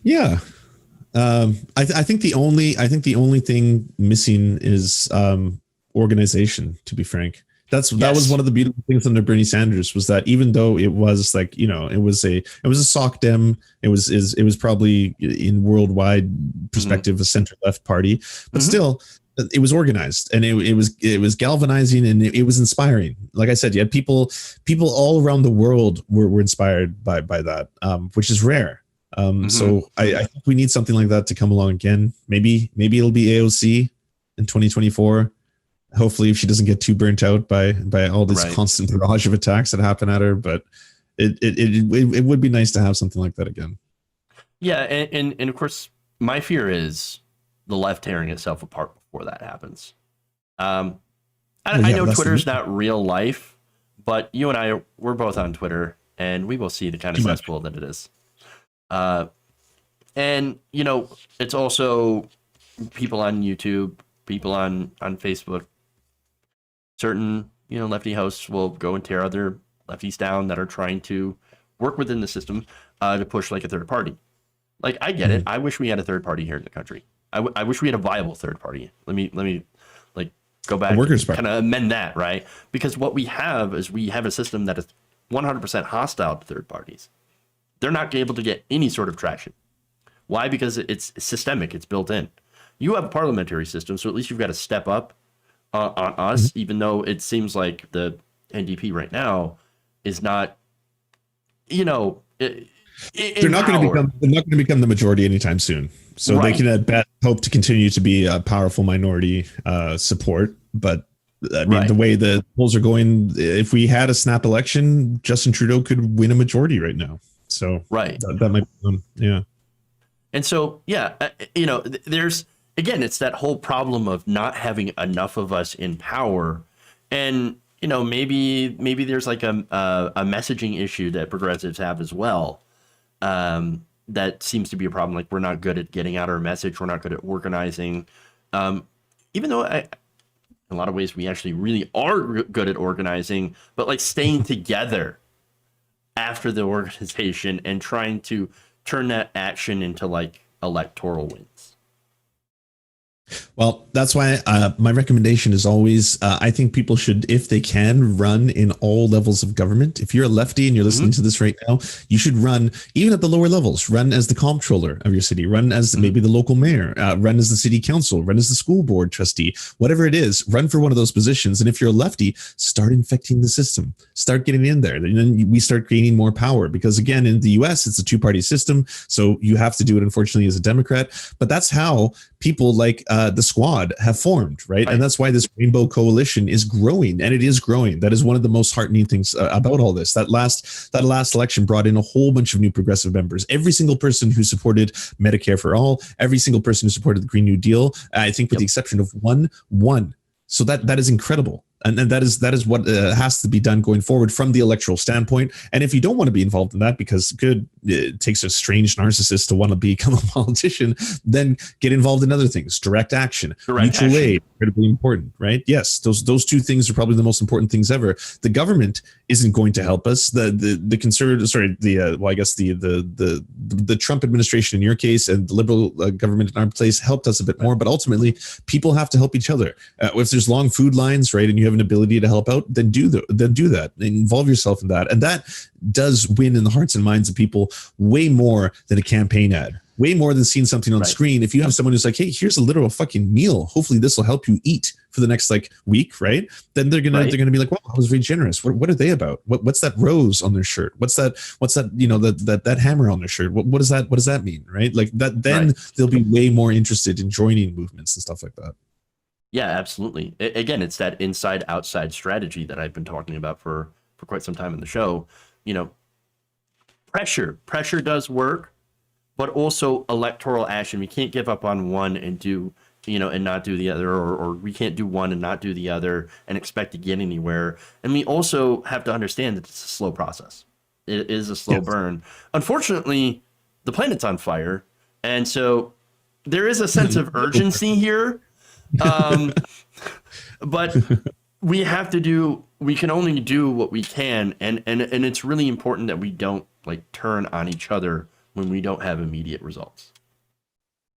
Speaker 1: Yeah. I think the only thing missing is organization, to be frank. That was one of the beautiful things under Bernie Sanders, was that even though it was like, it was a sock dem, it was probably in worldwide perspective a center left party, but still it was organized, and it was galvanizing, and it was inspiring. Like I said, you had people all around the world were inspired by that, which is rare. So I think we need something like that to come along again. Maybe it'll be AOC in 2024. Hopefully, if she doesn't get too burnt out by all this constant barrage of attacks that happen at her, but it would be nice to have something like that again.
Speaker 3: Yeah, and of course, my fear is the left tearing itself apart before that happens. I know Twitter's not real life, but you and I, we're both on Twitter, and we will see the kind of cesspool that it is. And it's also people on YouTube, people on Facebook. Certain lefty hosts will go and tear other lefties down that are trying to work within the system to push like a third party. Like, I get it. I wish we had a third party here in the country. I wish we had a viable third party. Let me like go back and kind of amend that, right? Because what we have is we have a system that is 100% hostile to third parties. They're not able to get any sort of traction. Why? Because it's systemic. It's built in. You have a parliamentary system, so at least you've got to step up on us, even though it seems like the NDP right now is not, they're
Speaker 1: not going to become the majority anytime soon. So they can at best hope to continue to be a powerful minority support. But I mean, the way the polls are going, if we had a snap election, Justin Trudeau could win a majority right now. So that might be, yeah.
Speaker 3: And so, there's, again, it's that whole problem of not having enough of us in power. And, maybe there's like a messaging issue that progressives have as well. That seems to be a problem. Like, we're not good at getting out our message. We're not good at organizing. Even though in a lot of ways we actually really are good at organizing, but like staying together after the organization and trying to turn that action into like electoral wins.
Speaker 1: Well, that's why my recommendation is always, I think people should, if they can, run in all levels of government. If you're a lefty and you're listening to this right now, you should run even at the lower levels. Run as the comptroller of your city. Run as maybe the local mayor. Run as the city council. Run as the school board trustee. Whatever it is, run for one of those positions. And if you're a lefty, start infecting the system. Start getting in there. And then we start gaining more power. Because again, in the US, it's a two-party system. So you have to do it, unfortunately, as a Democrat. But that's how people like the Squad have formed, right? And that's why this Rainbow Coalition is growing, and it is growing. That is one of the most heartening things about all this. That last election brought in a whole bunch of new progressive members. Every single person who supported Medicare for all, every single person who supported the Green New Deal, I think with the exception of one. So that is incredible. And that is what has to be done going forward from the electoral standpoint. And if you don't want to be involved in that, because it takes a strange narcissist to want to become a politician, then get involved in other things. Direct action, mutual aid, incredibly important, right? Yes, those two things are probably the most important things ever. The government isn't going to help us. The conservative, the Trump administration in your case and the liberal government in our place helped us a bit more. But ultimately, people have to help each other. If there's long food lines, right, and you have an ability to help out, then do that. Involve yourself in that. And that does win in the hearts and minds of people way more than a campaign ad, way more than seeing something on screen. If you have someone who's like, hey, here's a literal fucking meal, hopefully this will help you eat for the next week, right? Then they're gonna be like, well, I was very generous. What are they about? What's that rose on their shirt? What's that that hammer on their shirt? What does that mean, right? Like that, then they'll be way more interested in joining movements and stuff like that.
Speaker 3: Yeah, absolutely. Again, it's that inside-outside strategy that I've been talking about for quite some time in the show. Pressure does work, but also electoral action. We can't give up on one and do, and not do the other, or we can't do one and not do the other and expect to get anywhere. And we also have to understand that it's a slow process. It is a slow burn. Unfortunately, the planet's on fire, and so there is a sense of urgency here. But we can only do what we can, and it's really important that we don't like turn on each other when we don't have immediate results.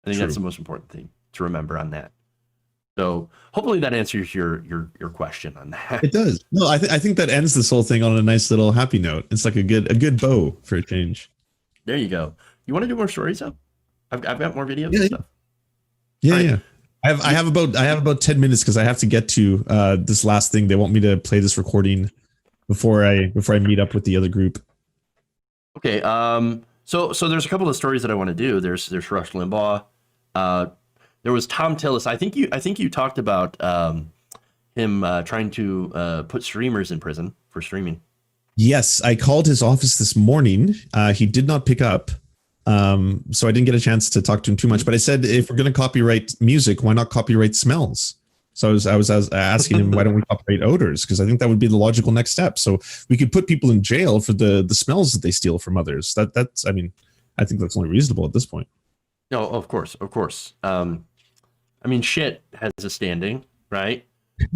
Speaker 3: I think that's the most important thing to remember on that. So hopefully that answers your question on that.
Speaker 1: It does. No, I think that ends this whole thing on a nice little happy note. It's like a good bow for a change.
Speaker 3: There you go. You want to do more stories up? I've got more videos and stuff.
Speaker 1: Yeah, right. Yeah. I have about 10 minutes because I have to get to this last thing. They want me to play this recording before I meet up with the other group.
Speaker 3: Okay. So there's a couple of stories that I want to do. There's Rush Limbaugh. There was Thom Tillis. I think you talked about him trying to put streamers in prison for streaming.
Speaker 1: Yes, I called his office this morning. He did not pick up. So I didn't get a chance to talk to him too much, but I said, if we're going to copyright music, why not copyright smells? So I was asking him, why don't we copyright odors? Because I think that would be the logical next step. So we could put people in jail for the smells that they steal from others. That's, I mean, I think that's only reasonable at this point.
Speaker 3: No, of course. I mean, shit has a standing, right?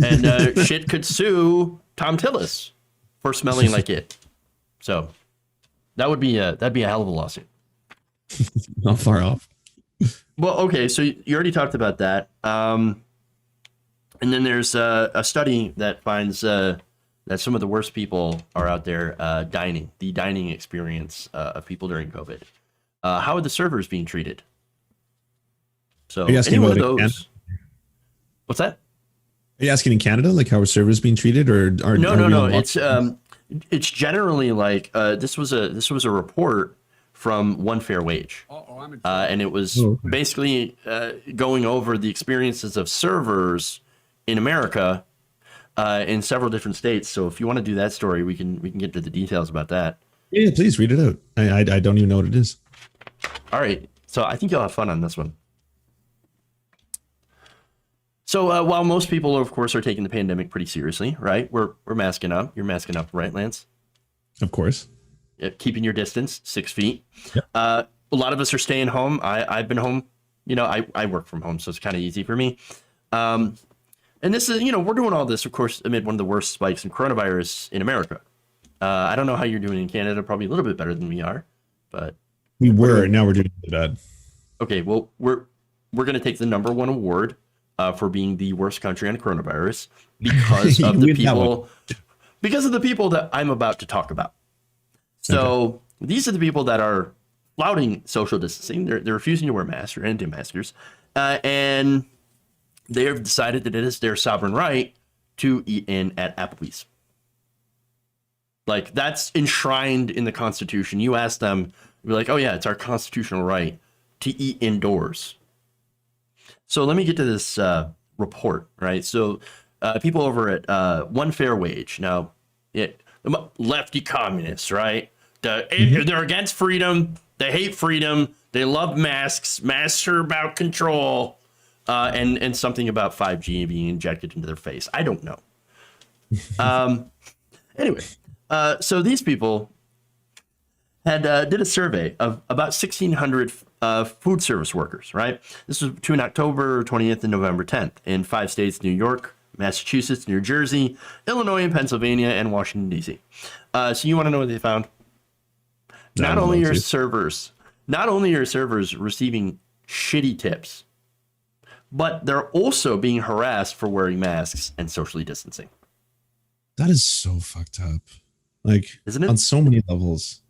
Speaker 3: And shit could sue Thom Tillis for smelling like it. So that'd be a hell of a lawsuit.
Speaker 1: Not far off.
Speaker 3: Well, okay, so you already talked about that. And then there's a study that finds that some of the worst people are out there dining, the dining experience of people during COVID. How are the servers being treated? So any one of those. What's that?
Speaker 1: Are you asking in Canada, like how are servers being treated, or
Speaker 3: no? It's generally like this was a report from One Fair Wage, and it was basically going over the experiences of servers in America in several different states. So if you want to do that story, we can get to the details about that.
Speaker 1: Yeah, please read it out. I don't even know what it is.
Speaker 3: All right, so I think you'll have fun on this one. So while most people, of course, are taking the pandemic pretty seriously, right? We're masking up. You're masking up, right, Lance?
Speaker 1: Of course.
Speaker 3: Keeping your distance, 6 feet.
Speaker 1: Yep.
Speaker 3: A lot of us are staying home. I've been home. You know, I work from home, so it's kind of easy for me. And this is, we're doing all this, of course, amid one of the worst spikes in coronavirus in America. I don't know how you're doing in Canada. Probably a little bit better than we are, but
Speaker 1: now we're doing really bad. Okay,
Speaker 3: well, we're going to take the #1 award for being the worst country on coronavirus because of the people that I'm about to talk about. So these are the people that are flouting social distancing. They're refusing to wear masks or anti-maskers, and they have decided that it is their sovereign right to eat in at Applebee's. Like, that's enshrined in the Constitution. You ask them, you'll be like, oh yeah, it's our constitutional right to eat indoors. So let me get to this report, right? So people over at One Fair Wage. Now, lefty communists, right? They're against freedom. They hate freedom. They love masks. Masks are about control. And something about 5G being injected into their face. I don't know. Anyway, so these people had did a survey of about 1,600 food service workers, right? This was between October 20th and November 10th in 5 states: New York, Massachusetts, New Jersey, Illinois, and Pennsylvania, and Washington, D.C. So you want to know what they found? Not only are servers receiving shitty tips, but they're also being harassed for wearing masks and socially distancing.
Speaker 1: That is so fucked up. Like,
Speaker 3: isn't it?
Speaker 1: On so many levels.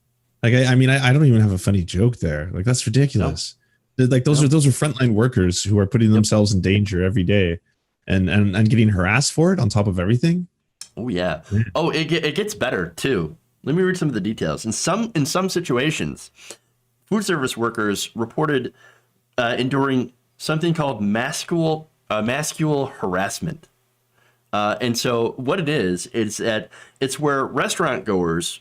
Speaker 1: Like, I mean, I don't even have a funny joke there. Like, that's ridiculous. No. Like, those are frontline workers who are putting themselves in danger every day and getting harassed for it on top of everything.
Speaker 3: Oh, yeah. Oh, it gets better, too. Let me read some of the details. In some situations, food service workers reported enduring something called masculine harassment. And so what it is that it's where restaurant goers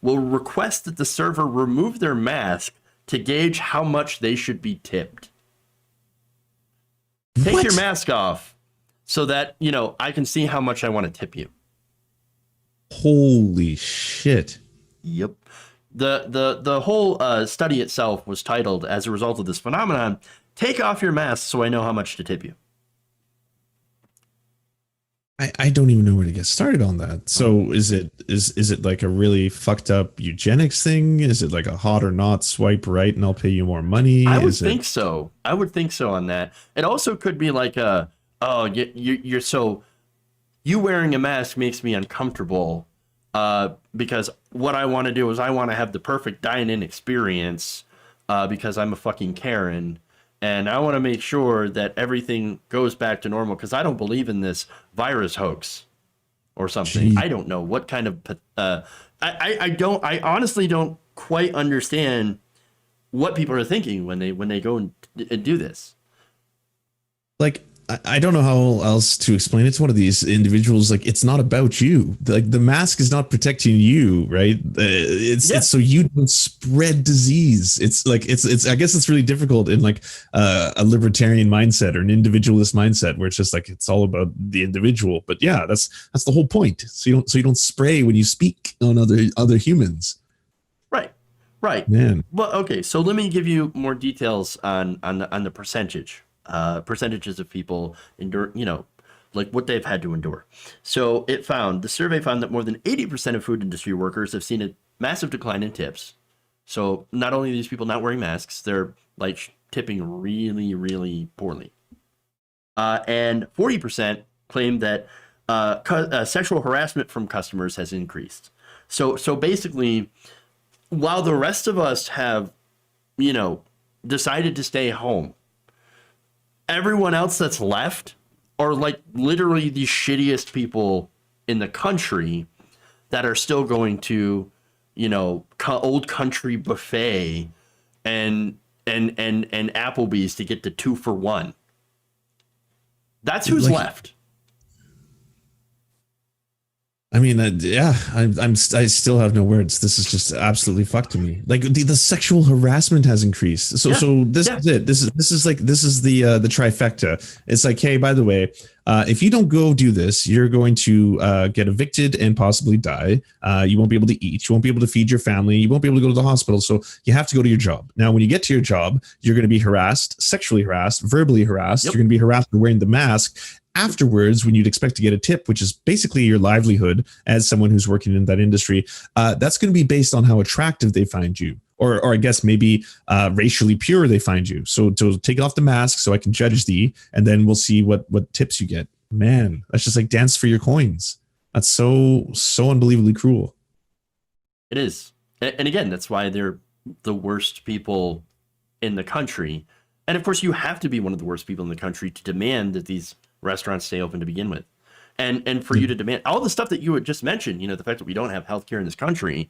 Speaker 3: will request that the server remove their mask to gauge how much they should be tipped. Take your mask off so that, I can see how much I want to tip you.
Speaker 1: Holy shit.
Speaker 3: Yep. The whole study itself was titled, as a result of this phenomenon, "Take off your mask so I know how much to tip you."
Speaker 1: I don't even know where to get started on that. So is it like a really fucked up eugenics thing? Is it like a hot or not swipe right and I'll pay you more money?
Speaker 3: I would think so. I would think so on that. It also could be like you're so you wearing a mask makes me uncomfortable because what I want to do is I want to have the perfect dine-in experience because I'm a fucking Karen. And I want to make sure that everything goes back to normal because I don't believe in this virus hoax or something.
Speaker 1: Gee.
Speaker 3: I don't know what kind of I honestly don't quite understand what people are thinking when they go and do this.
Speaker 1: Like, I don't know how else to explain it to one of these individuals. Like, it's not about you. Like, the mask is not protecting you, right? It's so you don't spread disease. It's like it's. I guess it's really difficult in like a libertarian mindset or an individualist mindset where it's just like it's all about the individual. But yeah, that's the whole point. So you don't spray when you speak on other humans.
Speaker 3: Right.
Speaker 1: Man.
Speaker 3: Well, okay. So let me give you more details on the percentages of people endure, like what they've had to endure. So the survey found that more than 80% of food industry workers have seen a massive decline in tips. So not only are these people not wearing masks, they're like tipping really, really poorly. And 40% claim that sexual harassment from customers has increased. So basically, while the rest of us have, decided to stay home, everyone else that's left are like literally the shittiest people in the country that are still going to, old country buffet and Applebee's to get the 2 for $1. That's who's left.
Speaker 1: I mean, I still have no words. This is just absolutely fucked to me. Like the sexual harassment has increased. So this is it. This is the trifecta. It's like, hey, by the way, if you don't go do this, you're going to get evicted and possibly die. You won't be able to eat. You won't be able to feed your family. You won't be able to go to the hospital. So you have to go to your job. Now, when you get to your job, you're going to be harassed, sexually harassed, verbally harassed. Yep. You're going to be harassed for wearing the mask. Afterwards, when you'd expect to get a tip, which is basically your livelihood as someone who's working in that industry, that's going to be based on how attractive they find you. Or I guess maybe racially pure they find you. So to take off the mask so I can judge thee, and then we'll see what tips you get. Man, that's just like dance for your coins. That's so unbelievably cruel.
Speaker 3: It is. And again, that's why they're the worst people in the country. And of course, you have to be one of the worst people in the country to demand that these restaurants stay open to begin with. And for you to demand all the stuff that you had just mentioned, the fact that we don't have healthcare in this country,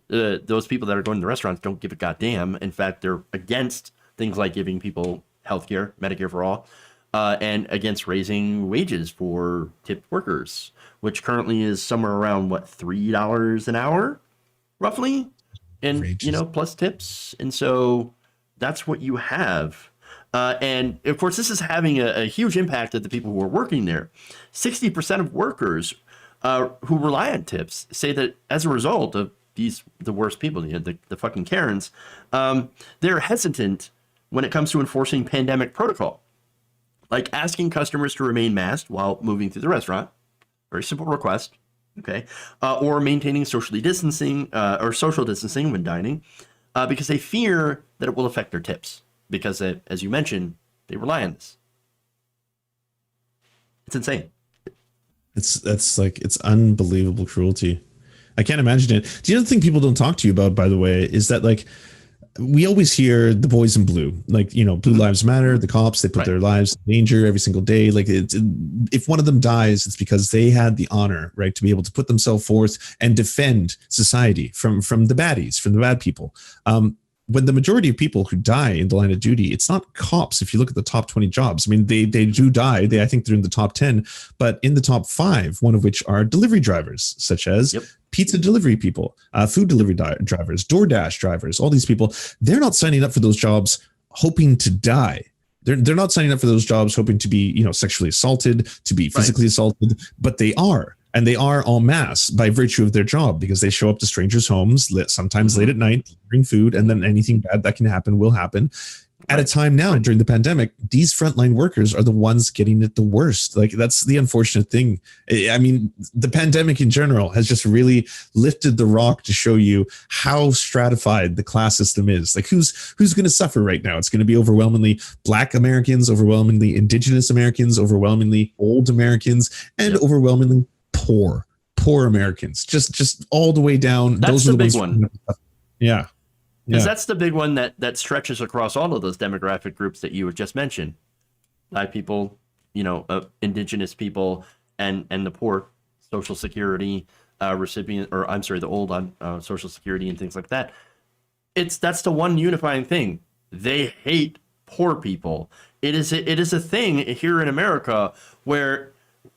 Speaker 3: those people that are going to the restaurants don't give a goddamn. In fact, they're against things like giving people healthcare, Medicare for all, and against raising wages for tipped workers, which currently is somewhere around $3 an hour, roughly, and plus tips. And so that's what you have. And of course, this is having a huge impact at the people who are working there. 60% of workers who rely on tips say that as a result of the worst people, the fucking Karens, they're hesitant when it comes to enforcing pandemic protocol, like asking customers to remain masked while moving through the restaurant. Very simple request. Okay. Or maintaining social distancing when dining, because they fear that it will affect their tips. Because, as you mentioned, they rely on this. It's insane.
Speaker 1: It's unbelievable cruelty. I can't imagine it. The other thing people don't talk to you about, by the way, is that like we always hear the boys in blue, like, Blue Lives Matter, the cops, they put their lives in danger every single day. Like if one of them dies, it's because they had the honor, right, to be able to put themselves forth and defend society from the baddies, from the bad people. When the majority of people who die in the line of duty, it's not cops. If you look at the top 20 jobs, I mean, they do die. I think they're in the top 10, but in the top 5, one of which are delivery drivers, such as pizza delivery people, food delivery drivers, DoorDash drivers, all these people. They're not signing up for those jobs hoping to die. They're not signing up for those jobs hoping to be, sexually assaulted, to be physically assaulted, but they are. And they are en masse by virtue of their job, because they show up to strangers' homes, sometimes late at night, delivering food, and then anything bad that can happen will happen. at a time now during the pandemic, these frontline workers are the ones getting it the worst. Like, that's the unfortunate thing. I mean, the pandemic in general has just really lifted the rock to show you how stratified the class system is. Like, who's going to suffer right now? It's going to be overwhelmingly Black Americans, overwhelmingly Indigenous Americans, overwhelmingly old Americans, and overwhelmingly poor Americans. Just all the way down.
Speaker 3: That's
Speaker 1: those are
Speaker 3: the big
Speaker 1: ones.
Speaker 3: one.
Speaker 1: Yeah.
Speaker 3: Because that's the big one that stretches across all of those demographic groups that you have just mentioned. Black people, indigenous people, and the poor, Social Security recipient, or I'm sorry, the old on Social Security and things like that. That's the one unifying thing. They hate poor people. It is a thing here in America where,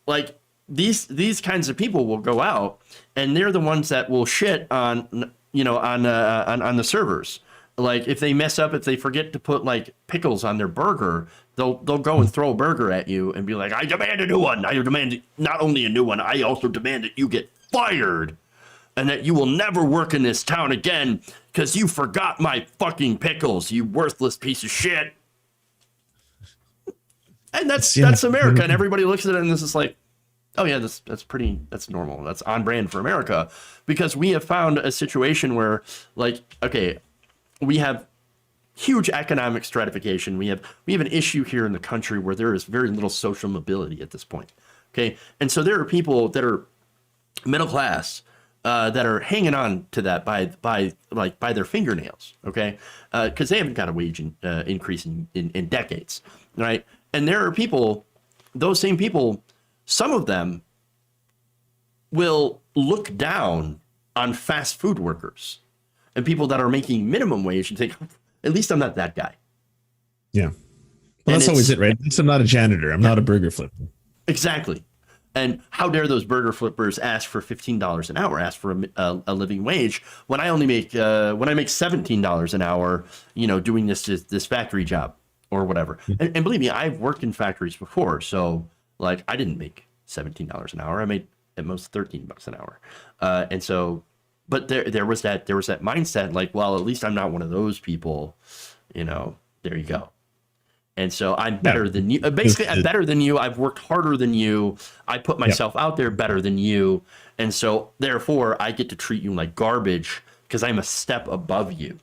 Speaker 3: like, these kinds of people will go out and they're the ones that will shit on the servers. Like, if they mess up, if they forget to put like pickles on their burger, they'll go and throw a burger at you and be like, I demand a new one. I demand not only a new one, I also demand that you get fired and that you will never work in this town again because you forgot my fucking pickles, you worthless piece of shit. And that's America. And everybody looks at it and this is like, oh yeah, that's normal. That's on brand for America, because we have found a situation where, like, okay, we have huge economic stratification. We have an issue here in the country where there is very little social mobility at this point. Okay, and so there are people that are middle class that are hanging on to that by their fingernails. Okay, because they haven't got a wage increase in decades, right? And there are people, those same people. Some of them will look down on fast food workers and people that are making minimum wage and think, at least I'm not that guy.
Speaker 1: Yeah. Well, that's always it, right? At least I'm not a janitor. I'm not a burger flipper.
Speaker 3: Exactly. And how dare those burger flippers ask for $15 an hour, ask for a living wage when I only make $17 an hour, doing this factory job or whatever. And believe me, I've worked in factories before, so. Like, I didn't make $17 an hour. I made at most $13 an hour. And so, but there was that mindset, like, well, at least I'm not one of those people, there you go. And so I'm better than you. Basically, I'm better than you. I've worked harder than you. I put myself out there better than you. And so therefore I get to treat you like garbage because I'm a step above you.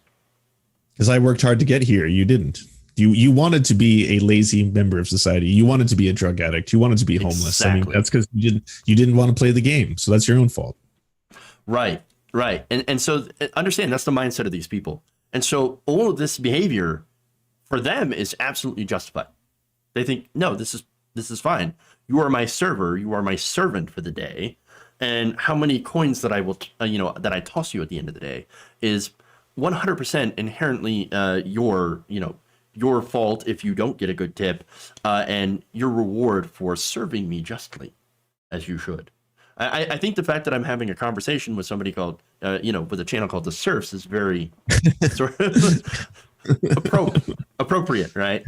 Speaker 1: Because I worked hard to get here. You didn't. You wanted to be a lazy member of society. You wanted to be a drug addict. You wanted to be homeless.
Speaker 3: Exactly.
Speaker 1: I mean, that's because you didn't want to play the game. So that's your own fault.
Speaker 3: Right. And so understand that's the mindset of these people. And so all of this behavior for them is absolutely justified. They think, no, this is fine. You are my server. You are my servant for the day. And how many coins that I will, that I toss you at the end of the day is 100% inherently your fault if you don't get a good tip, and your reward for serving me justly, as you should. I think the fact that I'm having a conversation with somebody called, with a channel called the Serfs is very sort of appropriate, right?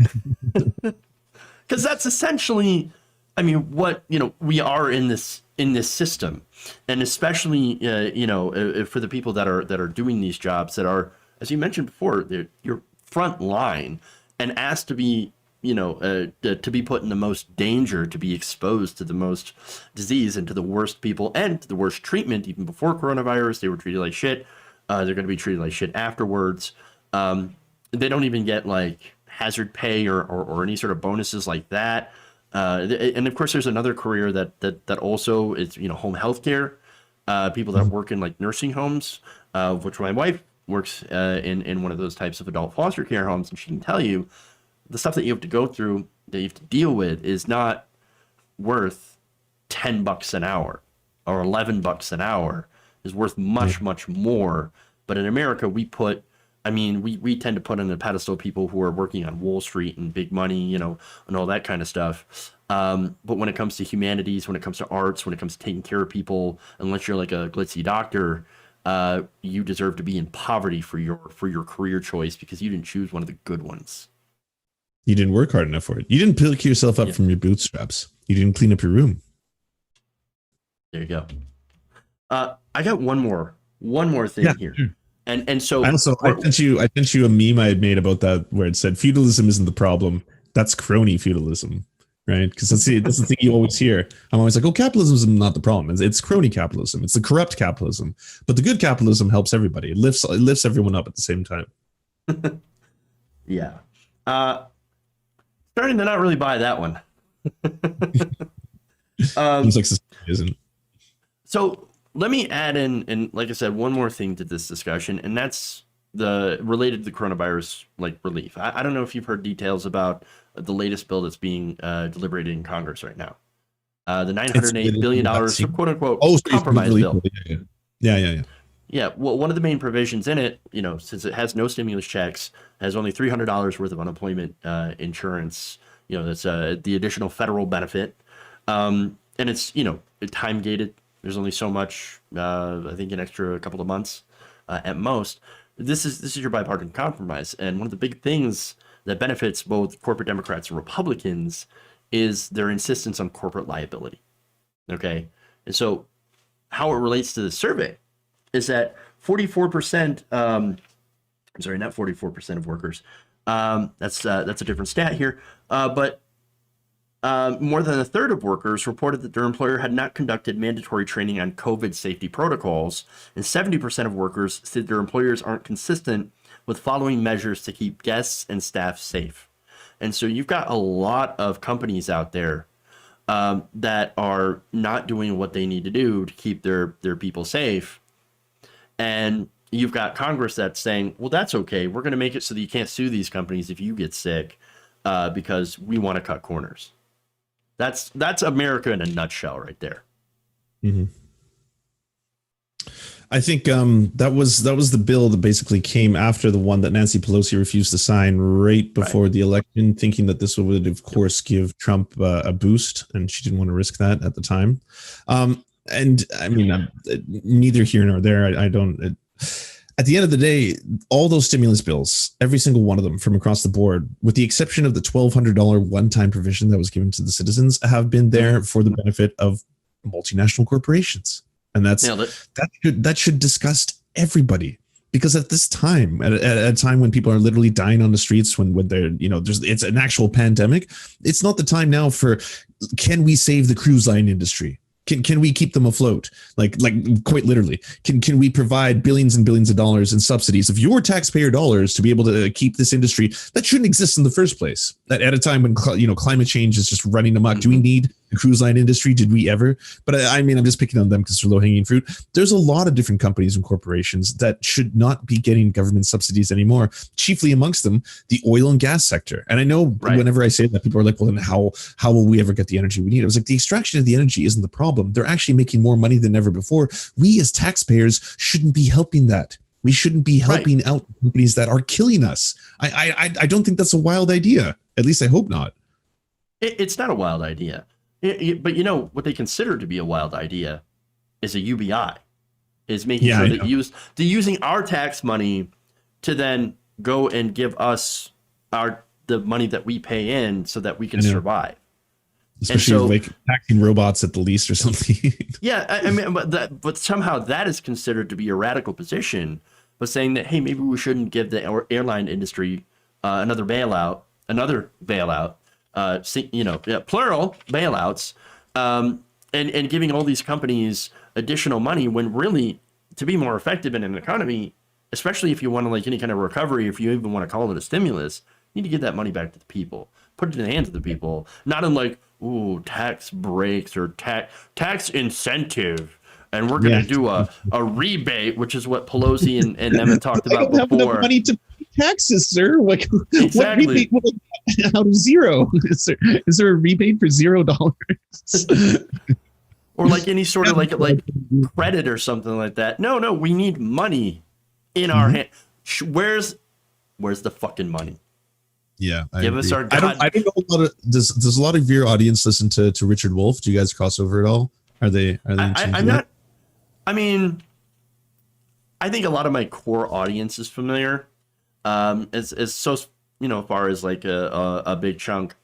Speaker 3: Because that's essentially, I mean, what we are in this system, and especially for the people that are doing these jobs that are, as you mentioned before, you're front line and asked to be to be put in the most danger, to be exposed to the most disease and to the worst people and to the worst treatment. Even before coronavirus, they were treated like shit. They're going to be treated like shit afterwards. They don't even get like hazard pay or any sort of bonuses like that. And of course, there's another career that also is home health care. People that work in like nursing homes, which my wife works in one of those types of adult foster care homes, and she can tell you the stuff that you have to go through, that you have to deal with, is not worth $10 an hour or $11 an hour. Is worth much more. But in America, we tend to put on the pedestal people who are working on Wall Street and big money, and all that kind of stuff. But when it comes to humanities, when it comes to arts, when it comes to taking care of people, unless you're like a glitzy doctor, you deserve to be in poverty for your career choice because you didn't choose one of the good ones.
Speaker 1: You didn't work hard enough for it. You didn't pick yourself up from your bootstraps. You didn't clean up your room.
Speaker 3: There you go. I got one more thing here. Sure. And so
Speaker 1: I sent you a meme I had made about that where it said feudalism isn't the problem. That's crony feudalism, right? Because that's the thing you always hear. I'm always like, oh, capitalism is not the problem. It's crony capitalism. It's the corrupt capitalism. But the good capitalism helps everybody. It lifts everyone up at the same time.
Speaker 3: Yeah. Starting to not really buy that one.
Speaker 1: Seems like society isn't.
Speaker 3: So let me add in, and like I said, one more thing to this discussion, and that's the related to the coronavirus relief. I don't know if you've heard details about the latest bill that's being deliberated in Congress right now. The $908 billion quote unquote compromise bill.
Speaker 1: Yeah.
Speaker 3: Yeah, well, one of the main provisions in it, since it has no stimulus checks, has only $300 worth of unemployment insurance. That's the additional federal benefit, and it's time gated. There's only so much. I think an extra couple of months at most. This is your bipartisan compromise, and one of the big things that benefits both corporate Democrats and Republicans is their insistence on corporate liability. Okay, and so how it relates to the survey is that 44%. I'm sorry, not 44% of workers. That's a different stat here, but more than a third of workers reported that their employer had not conducted mandatory training on COVID safety protocols, and 70% of workers said their employers aren't consistent with following measures to keep guests and staff safe. And so you've got a lot of companies out there that are not doing what they need to do to keep their people safe. And you've got Congress that's saying, well, that's okay. We're going to make it so that you can't sue these companies if you get sick because we want to cut corners. That's America in a nutshell right there.
Speaker 1: Mm-hmm. I think that was the bill that basically came after the one that Nancy Pelosi refused to sign right before the election, thinking that this would, of course, give Trump a boost, and she didn't want to risk that at the time. And I mean, neither here nor there. I don't. At the end of the day, all those stimulus bills, every single one of them from across the board, with the exception of the $1,200 one-time provision that was given to the citizens, have been there for the benefit of multinational corporations. And that should disgust everybody, because at this time, at a time when people are literally dying on the streets, when they're, it's an actual pandemic, it's not the time now for, can we save the cruise line industry? Can we keep them afloat? Like quite literally, can we provide billions and billions of dollars in subsidies of your taxpayer dollars to be able to keep this industry that shouldn't exist in the first place? At a time when climate change is just running amok, do we need the cruise line industry? Did we ever? But I mean, I'm just picking on them because they're low hanging fruit. There's a lot of different companies and corporations that should not be getting government subsidies anymore. Chiefly amongst them, the oil and gas sector. And I know whenever I say that, people are like, well, then how will we ever get the energy we need? I was like, the extraction of the energy isn't the problem. They're actually making more money than ever before. We as taxpayers shouldn't be helping that. We shouldn't be helping out companies that are killing us. I don't think that's a wild idea. At least I hope not.
Speaker 3: It's not a wild idea. But what they consider to be a wild idea is a UBI, is making sure that they're using our tax money to then go and give us the money that we pay in so that we can survive.
Speaker 1: Especially taxing robots at the least or something.
Speaker 3: Yeah, I mean, but somehow that is considered to be a radical position, but saying that, hey, maybe we shouldn't give the airline industry another bailout, plural bailouts, and giving all these companies additional money when really, to be more effective in an economy, especially if you want to any kind of recovery, if you even want to call it a stimulus, you need to give that money back to the people, put it in the hands of the people, not in tax breaks or tax incentive. And we're going to do a rebate, which is what Pelosi and them have talked about before. I don't have enough money to pay
Speaker 1: taxes, sir.
Speaker 3: Exactly.
Speaker 1: What rebate out of zero? Is there a rebate for $0?
Speaker 3: Or any sort of like credit or something like that. No, we need money in our hand. Where's the fucking money?
Speaker 1: Yeah,
Speaker 3: give us our.
Speaker 1: I don't know. Does a lot of your audience listen to Richard Wolff? Do you guys cross over at all? Are they?
Speaker 3: I'm not. I mean, I think a lot of my core audience is familiar. As so far as a big chunk.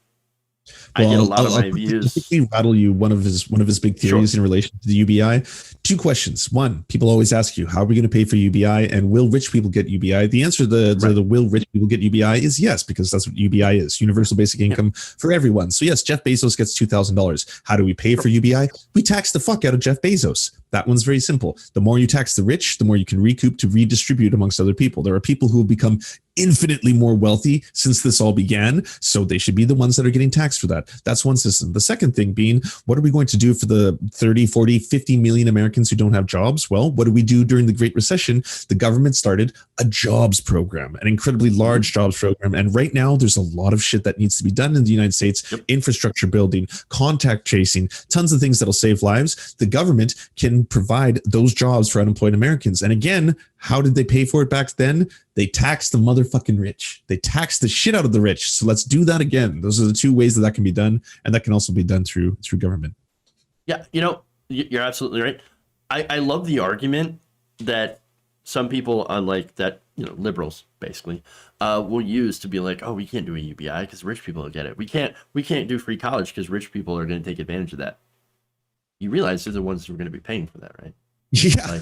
Speaker 3: I get a lot
Speaker 1: I'll
Speaker 3: of my views.
Speaker 1: quickly rattle you one of his big theories in relation to the UBI. 2 questions. One, people always ask you, how are we going to pay for UBI, and will rich people get UBI? The answer to the will rich people get UBI is yes, because that's what UBI is, universal basic income for everyone. So yes, Jeff Bezos gets $2,000. How do we pay for UBI? We tax the fuck out of Jeff Bezos. That one's very simple. The more you tax the rich, the more you can recoup to redistribute amongst other people. There are people who have become infinitely more wealthy since this all began, so they should be the ones that are getting taxed for that. That's one system. The second thing being, what are we going to do for the 30, 40, 50 million Americans who don't have jobs? Well, what did we do during the Great Recession? The government started a jobs program, an incredibly large jobs program. And right now, there's a lot of shit that needs to be done in the United States. Infrastructure building, contact tracing, tons of things that'll save lives. The government can provide those jobs for unemployed Americans. And again, how did they pay for it back then? They taxed the motherfucking rich. They taxed the shit out of the rich. So let's do that again. Those are the 2 ways that can be done, and that can also be done through government.
Speaker 3: Yeah, you're absolutely right. I love the argument that some people, like that, liberals basically, will use to be like, oh, we can't do a UBI because rich people will get it. We can't do free college because rich people are going to take advantage of that. You realize they're the ones who are going to be paying for that, right?
Speaker 1: Yeah,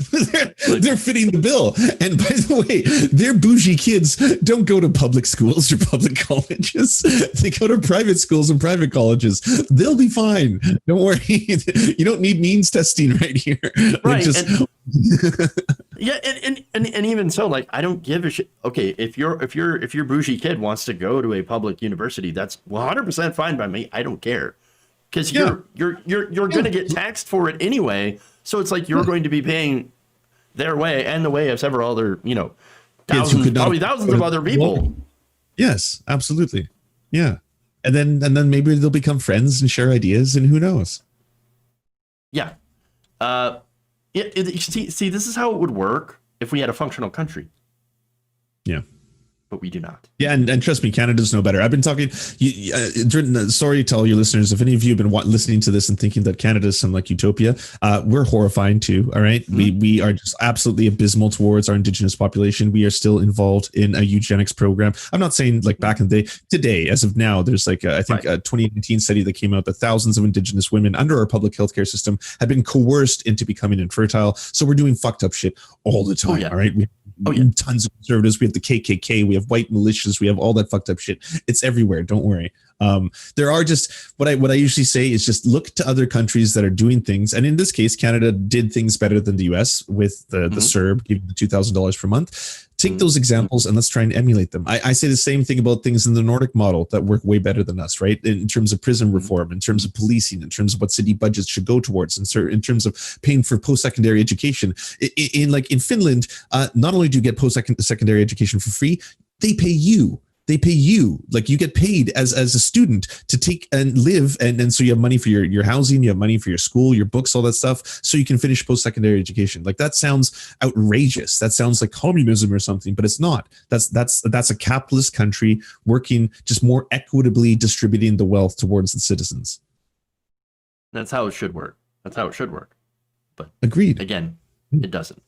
Speaker 1: they're fitting the bill. And by the way, their bougie kids don't go to public schools or public colleges. They go to private schools and private colleges. They'll be fine. Don't worry. You don't need means testing right here.
Speaker 3: Right. Yeah, and even so, like, I don't give a shit. Okay, if your bougie kid wants to go to a public university, that's 100% fine by me. I don't care. Because you're going to get taxed for it anyway. So it's like you're going to be paying their way and the way of several other, thousands of other people.
Speaker 1: Yes, absolutely. Yeah. And then maybe they'll become friends and share ideas, and who knows?
Speaker 3: Yeah. See, this is how it would work if we had a functional country.
Speaker 1: Yeah.
Speaker 3: But we do not.
Speaker 1: Yeah, and trust me, Canada's no better. I've been talking. Sorry to all your listeners. If any of you have been listening to this and thinking that Canada is some like utopia, we're horrifying too. All right, we are just absolutely abysmal towards our Indigenous population. We are still involved in a eugenics program. I'm not saying like back in the day. Today, as of now, there's like I think a 2019 study that came out that thousands of Indigenous women under our public healthcare system had been coerced into becoming infertile. So we're doing fucked up shit all the time. All right. Tons of conservatives. We have the KKK. We have white militias. We have all that fucked up shit. It's everywhere. Don't worry. There are just what I usually say is just look to other countries that are doing things. And in this case, Canada did things better than the US with the CERB giving the $2,000 per month. Take those examples and let's try and emulate them. I say the same thing about things in the Nordic model that work way better than us, right? In terms of prison reform, in terms of policing, in terms of what city budgets should go towards, in terms of paying for post-secondary education. In Finland, not only do you get post-secondary education for free, they pay you. Like you get paid as a student to take and live. And so you have money for your housing, you have money for your school, your books, all that stuff. So you can finish post-secondary education. Like that sounds outrageous. That sounds like communism or something, but it's not. That's a capitalist country working just more equitably distributing the wealth towards the citizens.
Speaker 3: That's how it should work. But
Speaker 1: agreed.
Speaker 3: Again, it doesn't.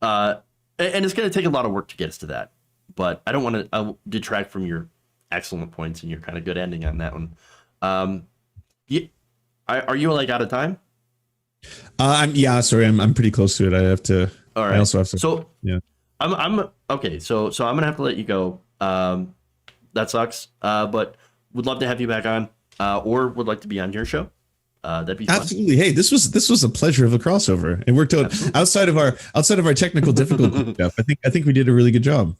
Speaker 3: And it's going to take a lot of work to get us to that. But I don't want to detract from your excellent points and your kind of good ending on that one. Are you like out of time?
Speaker 1: Sorry, I'm pretty close to it. I have to.
Speaker 3: All right.
Speaker 1: I also have to.
Speaker 3: So
Speaker 1: yeah,
Speaker 3: I'm okay. So I'm gonna have to let you go. That sucks. But would love to have you back on, or would like to be on your show. That'd be fun.
Speaker 1: Absolutely. Hey, this was a pleasure of a crossover. It worked out outside of our technical difficulty stuff. I think we did a really good job.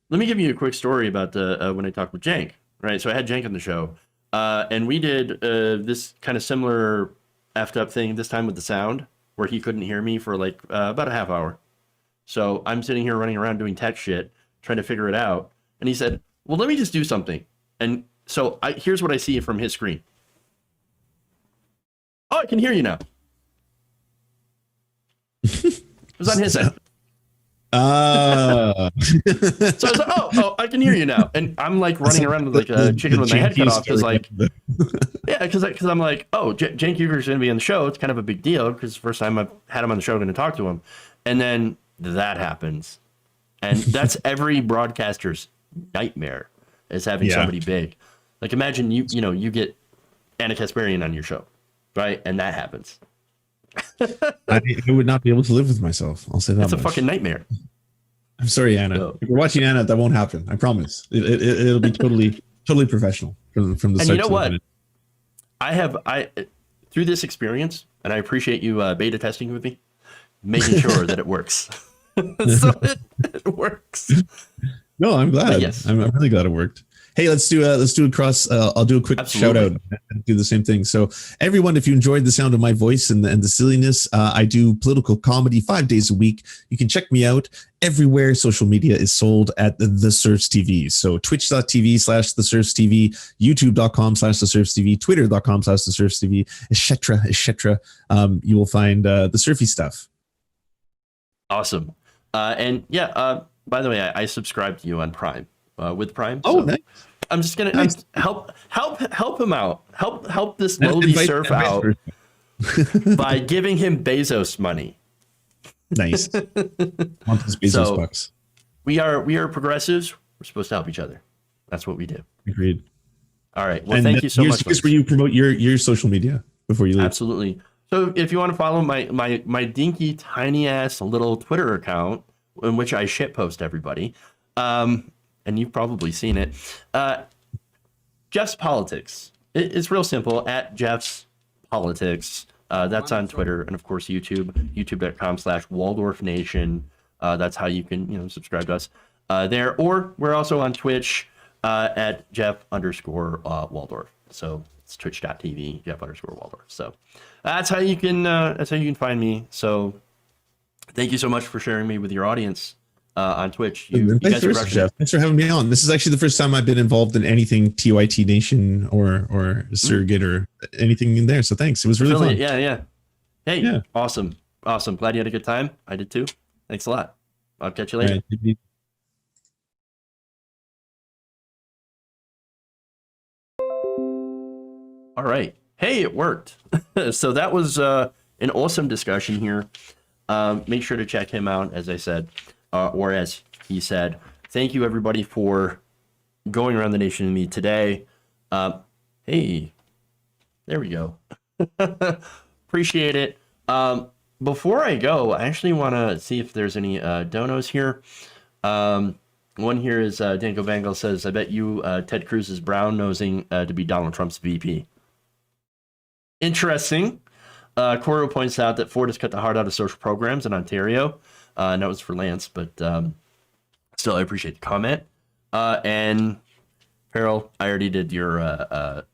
Speaker 3: Let me give you a quick story about when I talked with Jank, right? So I had Jank on the show, and we did this kind of similar effed up thing, this time with the sound, where he couldn't hear me for like about a half hour. So I'm sitting here running around doing tech shit, trying to figure it out. And he said, well, let me just do something. And so here's what I see from his screen. Oh, I can hear you now. It was on his end. So I was like, oh, I can hear you now, and I'm like running around with like a chicken with my head cut off, because like, yeah, because I'm like, oh, Cenk Uygur's going to be on the show. It's kind of a big deal because first time I've had him on the show, going to talk to him, and then that happens, and that's every broadcaster's nightmare is having somebody big. Like imagine you get Anna Kasparian on your show, right? And that happens.
Speaker 1: I would not be able to live with myself. I'll say that.
Speaker 3: It's a fucking nightmare.
Speaker 1: I'm sorry, Anna.
Speaker 3: No.
Speaker 1: If you're watching Anna, that won't happen. I promise. It'll be totally professional from the start.
Speaker 3: And you know what? I through this experience, and I appreciate you beta testing with me, making sure that it works. So it works.
Speaker 1: No, I'm glad.
Speaker 3: Yes.
Speaker 1: I'm really glad it worked. Hey, let's do a cross. I'll do a quick shout out and do the same thing. So everyone, if you enjoyed the sound of my voice and the silliness, I do political comedy 5 days a week. You can check me out everywhere social media is sold at the Serfs TV. So twitch.tv/the-Serfs-TV, youtube.com/the-Serfs-TV, twitter.com/the-Serfs-TV, etc. You will find the surfy stuff.
Speaker 3: Awesome. And yeah, by the way, I subscribed to you on Prime. With Prime.
Speaker 1: Oh,
Speaker 3: so
Speaker 1: nice.
Speaker 3: I'm just gonna help him out. Help this lowly surf out by giving him Bezos money.
Speaker 1: Nice. Want those Bezos bucks.
Speaker 3: We are progressives. We're supposed to help each other. That's what we do.
Speaker 1: Agreed.
Speaker 3: All right. Well, thank you so much.
Speaker 1: Here's where you promote your social media before you leave.
Speaker 3: Absolutely. So if you want to follow my dinky tiny ass little Twitter account in which I shitpost everybody, and you've probably seen it, Jeff's Politics. It's real simple, at Jeff's Politics. That's on Twitter and of course YouTube, youtube.com/Waldorf Nation. That's how you can subscribe to us there. Or we're also on Twitch at Jeff_Waldorf. So it's twitch.tv Jeff_Waldorf. So that's how you can find me. So thank you so much for sharing me with your audience on Twitch. You guys are
Speaker 1: Jeff. Thanks for having me on. This is actually the first time I've been involved in anything TYT Nation or Surrogate or anything in there. So thanks. It was really fun.
Speaker 3: Yeah. Hey, yeah. Awesome. Glad you had a good time. I did too. Thanks a lot. I'll catch you later. All right. Hey, it worked. So that was an awesome discussion here. Make sure to check him out, as I said, or as he said. Thank you, everybody, for going around the nation with me today. Hey, there we go. Appreciate it. Before I go, I actually want to see if there's any donos here. One here is Danko Bangle says, I bet you Ted Cruz is brown-nosing to be Donald Trump's VP. Interesting. Coro points out that Ford has cut the heart out of social programs in Ontario. And that was for Lance, but still, I appreciate the comment. And Harold, I already did your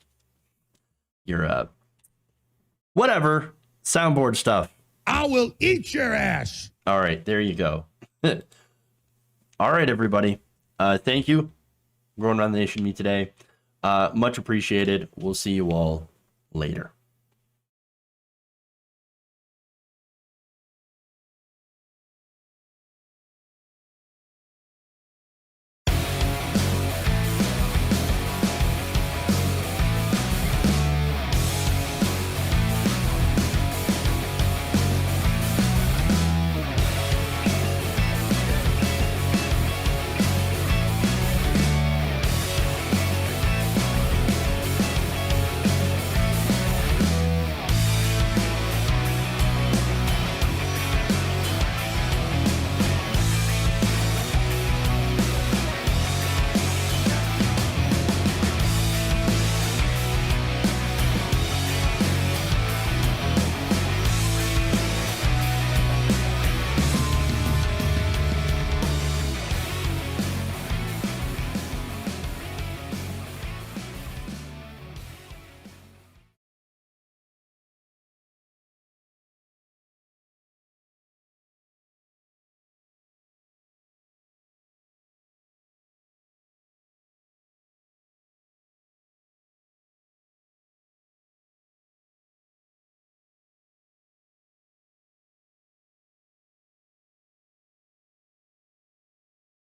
Speaker 3: whatever soundboard stuff.
Speaker 4: I will eat your ass.
Speaker 3: All right, there you go. All right, everybody. Thank you for going around the nation with me today. Much appreciated. We'll see you all later.